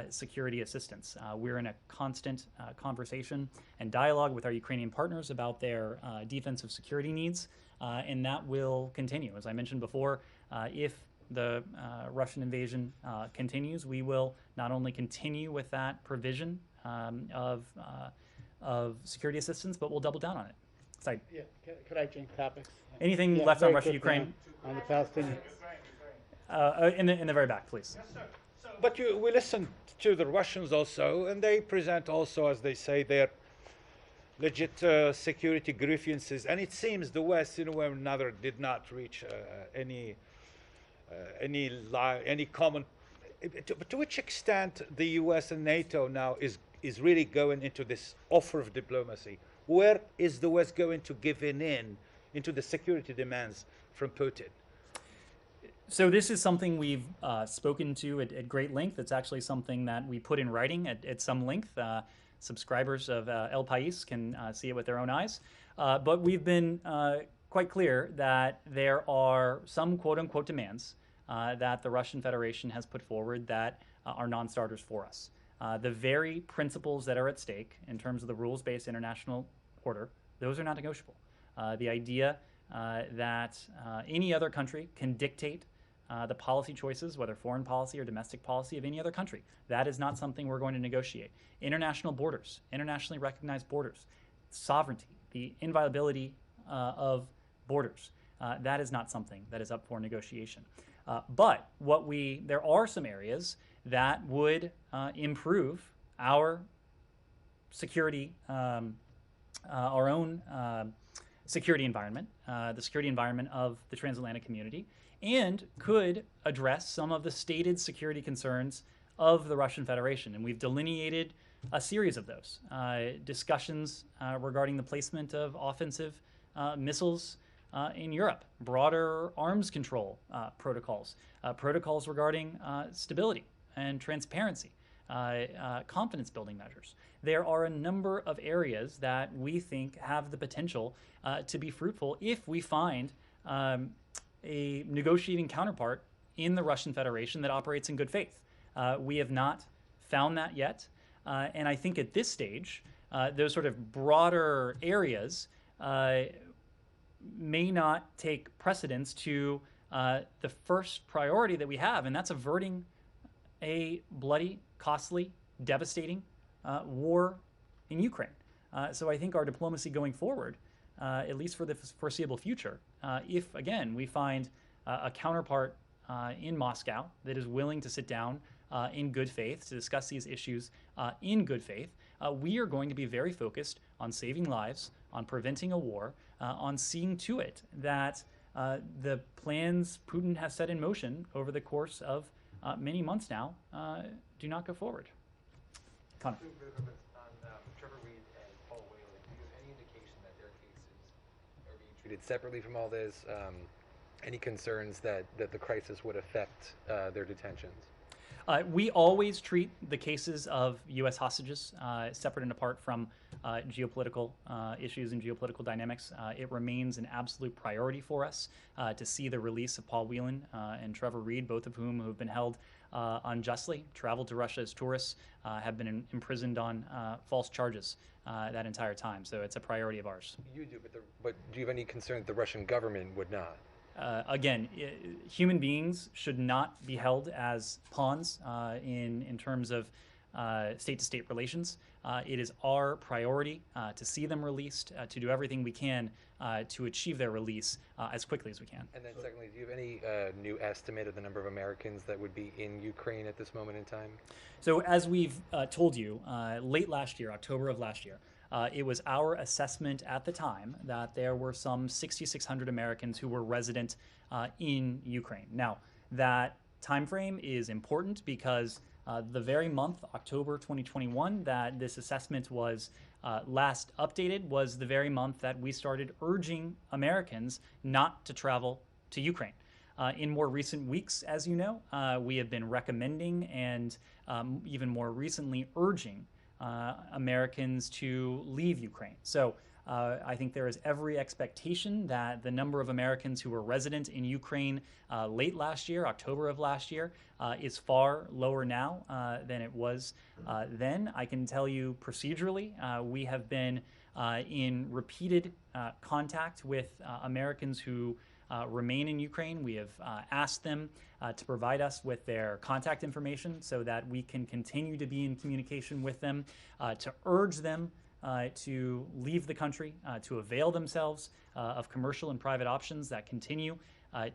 security assistance. We're in a constant conversation and dialogue with our Ukrainian partners about their defensive security needs, and that will continue. As I mentioned before, if the Russian invasion continues, we will not only continue with that provision of security assistance, but we'll double down on it. So Yeah, could I change topics? anything Yeah, left on very Russia, quickly Ukraine? On the Palestinian. In the very back, please. But we listened to the Russians also, and they present also, as they say, their legit security grievances. And it seems the West, in a way or another, did not reach any common. To which extent the U.S. and NATO now is really going into this offer of diplomacy? Where is the West going to give in into the security demands from Putin? So this is something we've spoken to at great length. It's actually something that we put in writing at some length. Subscribers of El País can see it with their own eyes. But we've been quite clear that there are some quote-unquote demands that the Russian Federation has put forward that are non-starters for us. The very principles that are at stake in terms of the rules-based international order, those are not negotiable. The idea that any other country can dictate the policy choices, whether foreign policy or domestic policy of any other country. That is not something we're going to negotiate. International borders, internationally recognized borders, sovereignty, the inviolability of borders, that is not something that is up for negotiation. But there are some areas that would improve our security, our own security environment, the security environment of the transatlantic community, and could address some of the stated security concerns of the Russian Federation. And we've delineated a series of those. Discussions regarding the placement of offensive missiles in Europe, broader arms control protocols, protocols regarding stability and transparency, confidence building measures. There are a number of areas that we think have the potential to be fruitful if we find a negotiating counterpart in the Russian Federation that operates in good faith. We have not found that yet. And I think at this stage, those sort of broader areas may not take precedence to the first priority that we have, and that's averting a bloody, costly, devastating war in Ukraine. So I think our diplomacy going forward, at least for the foreseeable future, if, again, we find a counterpart in Moscow that is willing to sit down in good faith to discuss these issues in good faith, we are going to be very focused on saving lives, on preventing a war, on seeing to it that the plans Putin has set in motion over the course of many months now do not go forward. Connor. Trevor Reed and Paul Whelan, do you have any indication that their cases are being treated separately from all this? Any concerns that the crisis would affect their detentions? We always treat the cases of U.S. hostages separate and apart from geopolitical issues and geopolitical dynamics. It remains an absolute priority for us to see the release of Paul Whelan and Trevor Reed, both of whom have been held unjustly, traveled to Russia as tourists, have been imprisoned on false charges that entire time. So it's a priority of ours. You do, but do you have any concern that the Russian government would not? Again, human beings should not be held as pawns in terms of state-to-state relations. It is our priority to see them released, to do everything we can to achieve their release as quickly as we can. And then secondly, do you have any new estimate of the number of Americans that would be in Ukraine at this moment in time? So as we've told you, late last year, October of last year, it was our assessment at the time that there were some 6,600 Americans who were resident in Ukraine. Now, that time frame is important because the very month, October 2021, that this assessment was last updated was the very month that we started urging Americans not to travel to Ukraine. In more recent weeks, as you know, we have been recommending and even more recently urging Americans to leave Ukraine. So I think there is every expectation that the number of Americans who were resident in Ukraine late last year, October of last year, is far lower now than it was then. I can tell you procedurally, we have been in repeated contact with Americans who remain in Ukraine. We have asked them to provide us with their contact information so that we can continue to be in communication with them, to urge them to leave the country, to avail themselves of commercial and private options that continue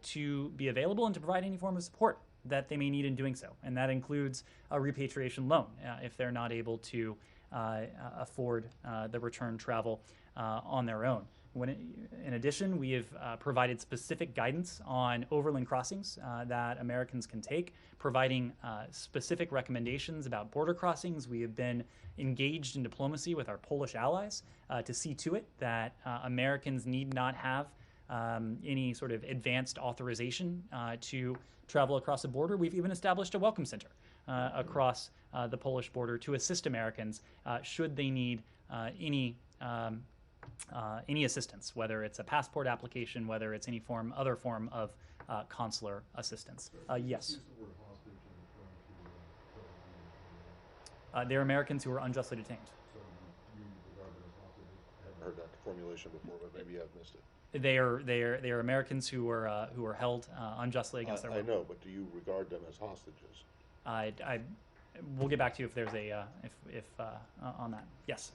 to be available, and to provide any form of support that they may need in doing so. And that includes a repatriation loan if they're not able to afford the return travel on their own. In addition, we have provided specific guidance on overland crossings that Americans can take, providing specific recommendations about border crossings. We have been engaged in diplomacy with our Polish allies to see to it that Americans need not have any sort of advanced authorization to travel across the border. We've even established a welcome center across the Polish border to assist Americans should they need any assistance, whether it's a passport application, whether it's any other form of consular assistance. Yes. They're Americans who are unjustly detained. I haven't heard that formulation before, but maybe I've missed it. They are Americans who were held unjustly against their will. I know, but do you regard them as hostages? We'll get back to you if there's a on that. Yes.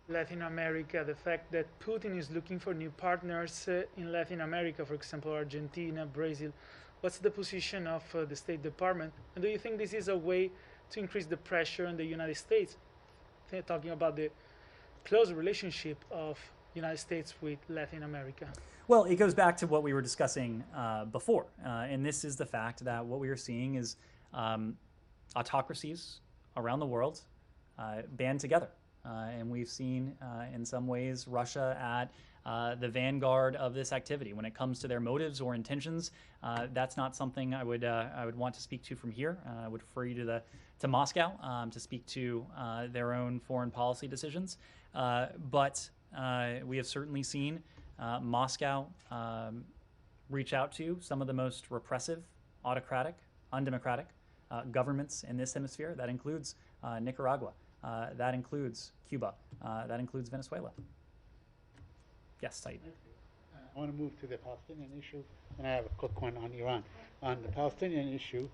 Latin America, the fact that Putin is looking for new partners in Latin America, for example, Argentina, Brazil. What's the position of the State Department? And do you think this is a way to increase the pressure on the United States? Talking about the close relationship of United States with Latin America. Well, it goes back to what we were discussing before, and this is the fact that what we are seeing is autocracies around the world band together. And we've seen, in some ways, Russia at the vanguard of this activity. When it comes to their motives or intentions, that's not something I would want to speak to from here. I would refer you to Moscow to speak to their own foreign policy decisions. But we have certainly seen Moscow reach out to some of the most repressive, autocratic, undemocratic governments in this hemisphere. That includes Nicaragua. That includes Cuba. That includes Venezuela. Yes, Said. I want to move to the Palestinian issue, and I have a quick one on Iran. On the Palestinian issue,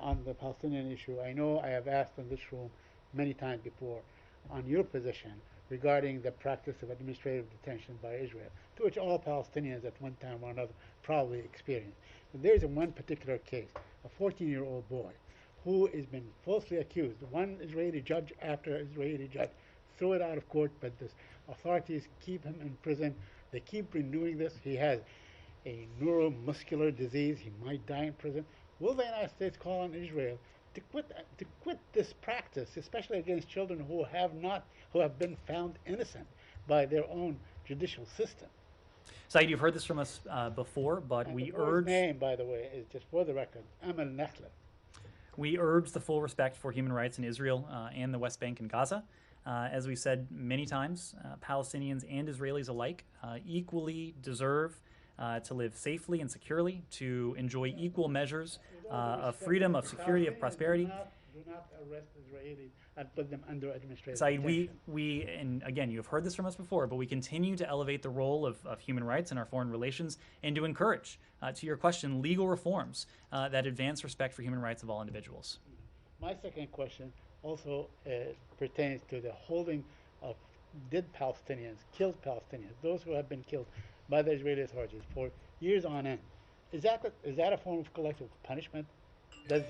on the Palestinian issue, I know I have asked in this room many times before on your position regarding the practice of administrative detention by Israel, to which all Palestinians at one time or another probably experienced. And there's one particular case, a 14-year-old boy who has been falsely accused. One Israeli judge after Israeli judge threw it out of court, but the authorities keep him in prison. They keep renewing this. He has a neuromuscular disease. He might die in prison. Will the United States call on Israel to quit this practice, especially against children who have been found innocent by their own judicial system? Said, you've heard this from us before, but we urge. His name, by the way, is just for the record, Amal Nakhla. We urge the full respect for human rights in Israel and the West Bank and Gaza. As we've said many times, Palestinians and Israelis alike equally deserve to live safely and securely, to enjoy equal measures of freedom, of security, of prosperity. Do not arrest Israelis and put them under administrative Said, detention. and again, you have heard this from us before, but we continue to elevate the role of human rights in our foreign relations and to encourage, to your question, legal reforms that advance respect for human rights of all individuals. My second question also pertains to the holding of dead Palestinians, killed Palestinians, those who have been killed by the Israeli authorities for years on end. Is that a form of collective punishment? Does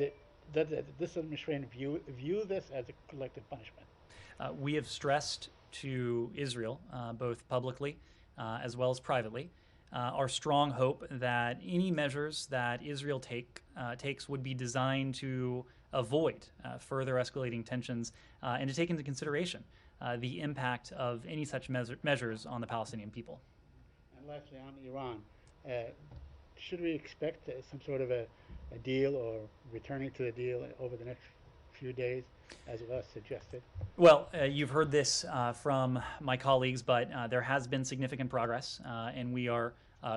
this administration view this as a collective punishment? We have stressed to Israel, both publicly as well as privately, our strong hope that any measures that Israel takes would be designed to avoid further escalating tensions and to take into consideration the impact of any such measures on the Palestinian people. And lastly, on Iran, should we expect some sort of a deal or returning to the deal over the next few days, as was suggested? Well, you've heard this from my colleagues, but there has been significant progress, and we are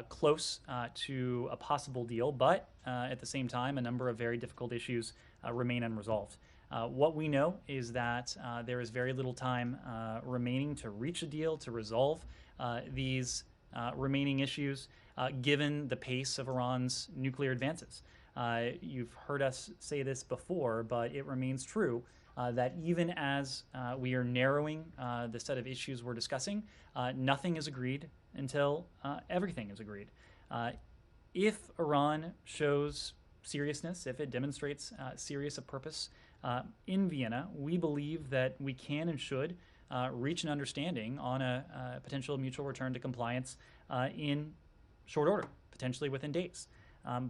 close to a possible deal. But at the same time, a number of very difficult issues remain unresolved. What we know is that there is very little time remaining to reach a deal to resolve these remaining issues, given the pace of Iran's nuclear advances. You've heard us say this before, but it remains true that even as we are narrowing the set of issues we're discussing, nothing is agreed until everything is agreed. If Iran shows seriousness, if it demonstrates serious of purpose in Vienna, we believe that we can and should reach an understanding on a potential mutual return to compliance in short order, potentially within days.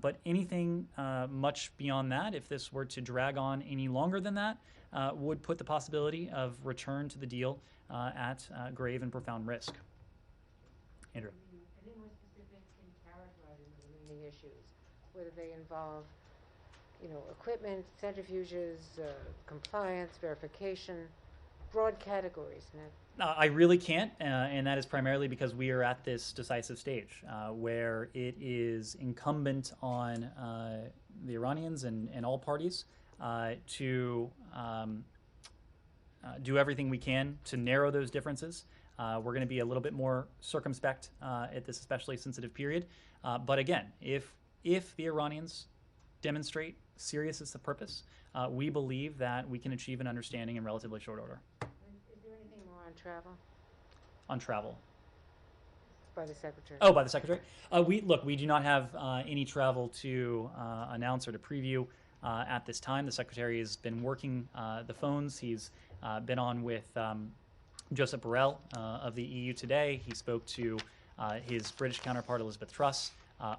But anything much beyond that, if this were to drag on any longer than that, would put the possibility of return to the deal at grave and profound risk. Andrew. Any more specific in characterizing the remaining issues, whether they involve, equipment, centrifuges, compliance, verification, broad categories, Ned? I really can't, and that is primarily because we are at this decisive stage where it is incumbent on the Iranians and all parties to do everything we can to narrow those differences. We're going to be a little bit more circumspect at this especially sensitive period. But again, if the Iranians demonstrate seriousness of purpose, we believe that we can achieve an understanding in relatively short order. Is there anything more on travel? On travel. By the Secretary. Oh, by the Secretary? We do not have any travel to announce or to preview at this time. The Secretary has been working the phones. He's been on with Joseph Borrell of the EU today. He spoke to his British counterpart, Elizabeth Truss,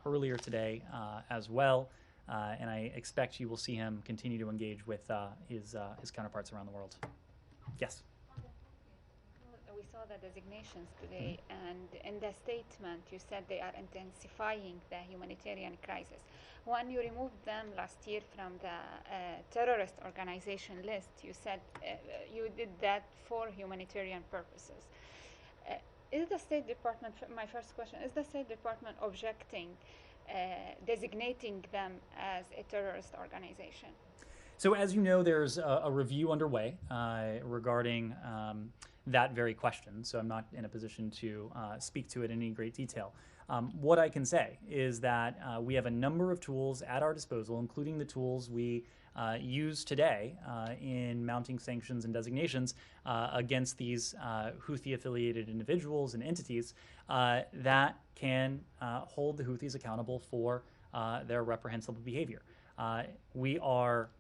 earlier today as well. And I expect you will see him continue to engage with his counterparts around the world. Yes? We saw the designations today, and in the statement you said they are intensifying the humanitarian crisis. When you removed them last year from the terrorist organization list, you said you did that for humanitarian purposes. Is the State Department, my first question, is the State Department objecting designating them as a terrorist organization? So as you know, there's a review underway regarding that very question, so I'm not in a position to speak to it in any great detail. What I can say is that we have a number of tools at our disposal, including the tools we use today in mounting sanctions and designations against these Houthi-affiliated individuals and entities that can hold the Houthis accountable for their reprehensible behavior. We are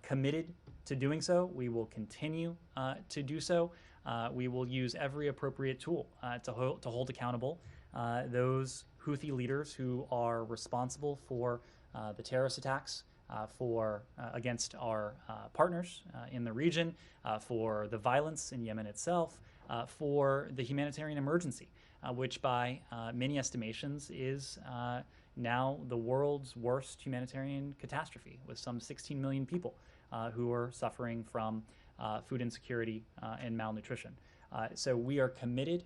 committed to doing so. We will continue to do so. We will use every appropriate tool to hold accountable those Houthi leaders who are responsible for the terrorist attacks against our partners in the region, for the violence in Yemen itself, for the humanitarian emergency, which by many estimations is now the world's worst humanitarian catastrophe, with some 16 million people who are suffering from food insecurity and malnutrition. So we are committed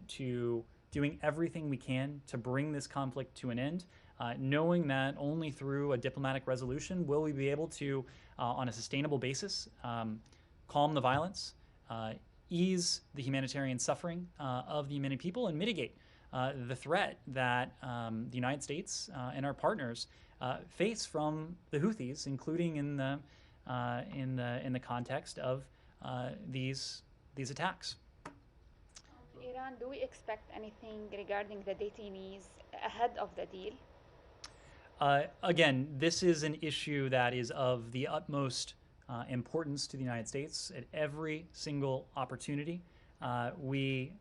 to doing everything we can to bring this conflict to an end, knowing that only through a diplomatic resolution will we be able to, on a sustainable basis, calm the violence, ease the humanitarian suffering of the Yemeni people, and mitigate the threat that the United States and our partners face from the Houthis, including in the context of these attacks. Iran, do we expect anything regarding the detainees ahead of the deal? Again, this is an issue that is of the utmost importance to the United States. At every single opportunity, we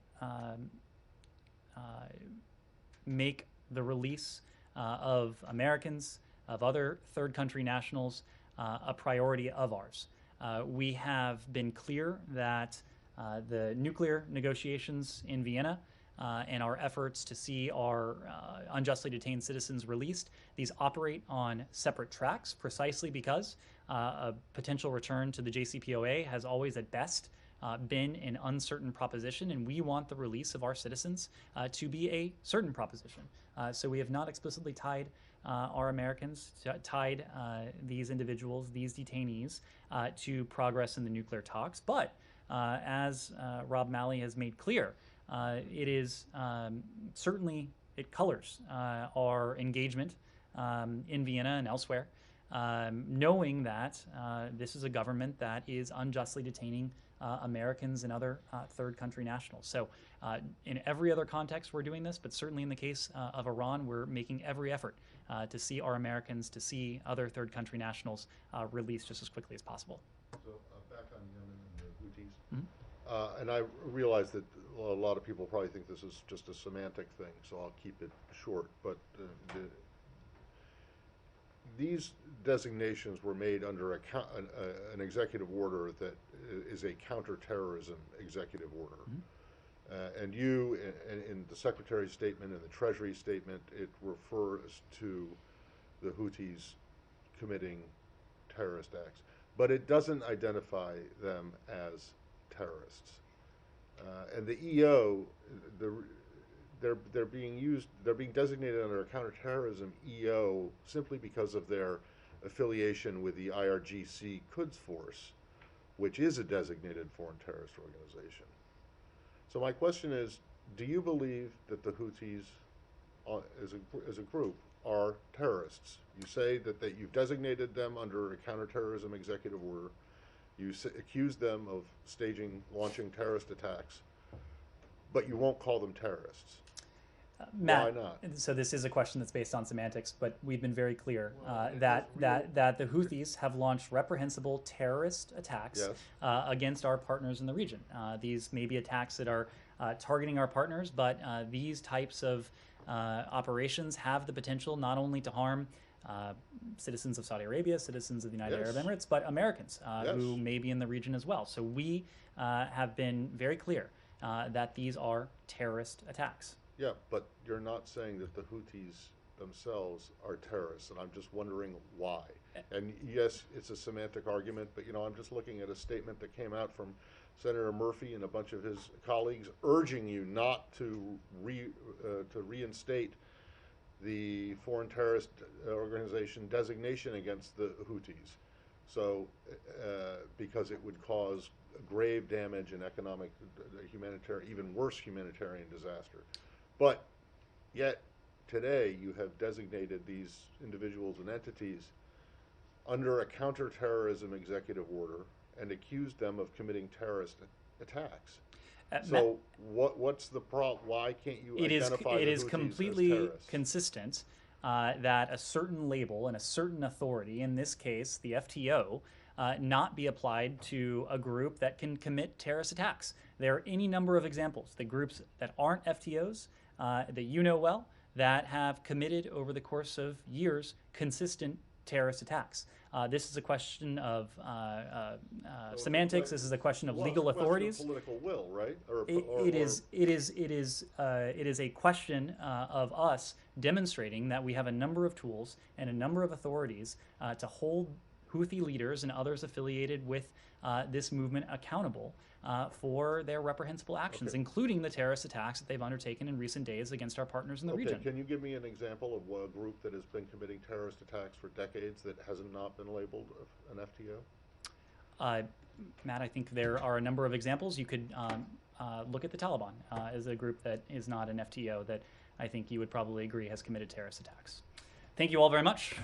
make the release of Americans, of other third country nationals, a priority of ours. We have been clear that the nuclear negotiations in Vienna and our efforts to see our unjustly detained citizens released, these operate on separate tracks precisely because a potential return to the JCPOA has always at best been an uncertain proposition, and we want the release of our citizens to be a certain proposition. So we have not explicitly tied our Americans, tied these individuals, these detainees, to progress in the nuclear talks. But as Rob Malley has made clear, it is certainly, it colors our engagement in Vienna and elsewhere, knowing that this is a government that is unjustly detaining Americans and other third country nationals. So in every other context we're doing this, but certainly in the case of Iran, we're making every effort to see our Americans, to see other third country nationals released just as quickly as possible. So back on Yemen and the Houthis, and I realize that a lot of people probably think this is just a semantic thing, so I'll keep it short, but these designations were made under an executive order that is a counterterrorism executive order. And you, in the Secretary's statement and the Treasury statement, it refers to the Houthis committing terrorist acts, but it doesn't identify them as terrorists. And the EO, they're being designated under a counterterrorism EO simply because of their affiliation with the IRGC Quds Force, which is a designated foreign terrorist organization. So my question is, do you believe that the Houthis as a group are terrorists? You say that you've designated them under a counterterrorism executive order. You accuse them of launching terrorist attacks, but you won't call them terrorists. Matt, why not? So this is a question that's based on semantics, but we've been very clear that the Houthis have launched reprehensible terrorist attacks against our partners in the region. These may be attacks that are targeting our partners, but these types of operations have the potential not only to harm citizens of Saudi Arabia, citizens of the United Arab Emirates, but Americans who may be in the region as well. So we have been very clear that these are terrorist attacks. Yeah, but you're not saying that the Houthis themselves are terrorists, and I'm just wondering why. And yes, it's a semantic argument, but I'm just looking at a statement that came out from Senator Murphy and a bunch of his colleagues urging you not to reinstate the foreign terrorist organization designation against the Houthis. So, because it would cause grave damage and economic, humanitarian, even worse humanitarian disaster. But yet, today, you have designated these individuals and entities under a counterterrorism executive order and accused them of committing terrorist attacks. So what's the problem? Why can't you identify the Houthis as terrorists? It is completely consistent that a certain label and a certain authority, in this case the FTO, not be applied to a group that can commit terrorist attacks. There are any number of examples. The groups that aren't FTOs, that you know well, that have committed over the course of years consistent terrorist attacks. This is a question of semantics. This is a question of legal authorities. Political will, right? It is a question of us demonstrating that we have a number of tools and a number of authorities to hold Houthi leaders and others affiliated with this movement accountable for their reprehensible actions, including the terrorist attacks that they've undertaken in recent days against our partners in the region. Can you give me an example of a group that has been committing terrorist attacks for decades that has not been labeled an FTO? Matt, I think there are a number of examples. You could look at the Taliban as a group that is not an FTO that I think you would probably agree has committed terrorist attacks. Thank you all very much.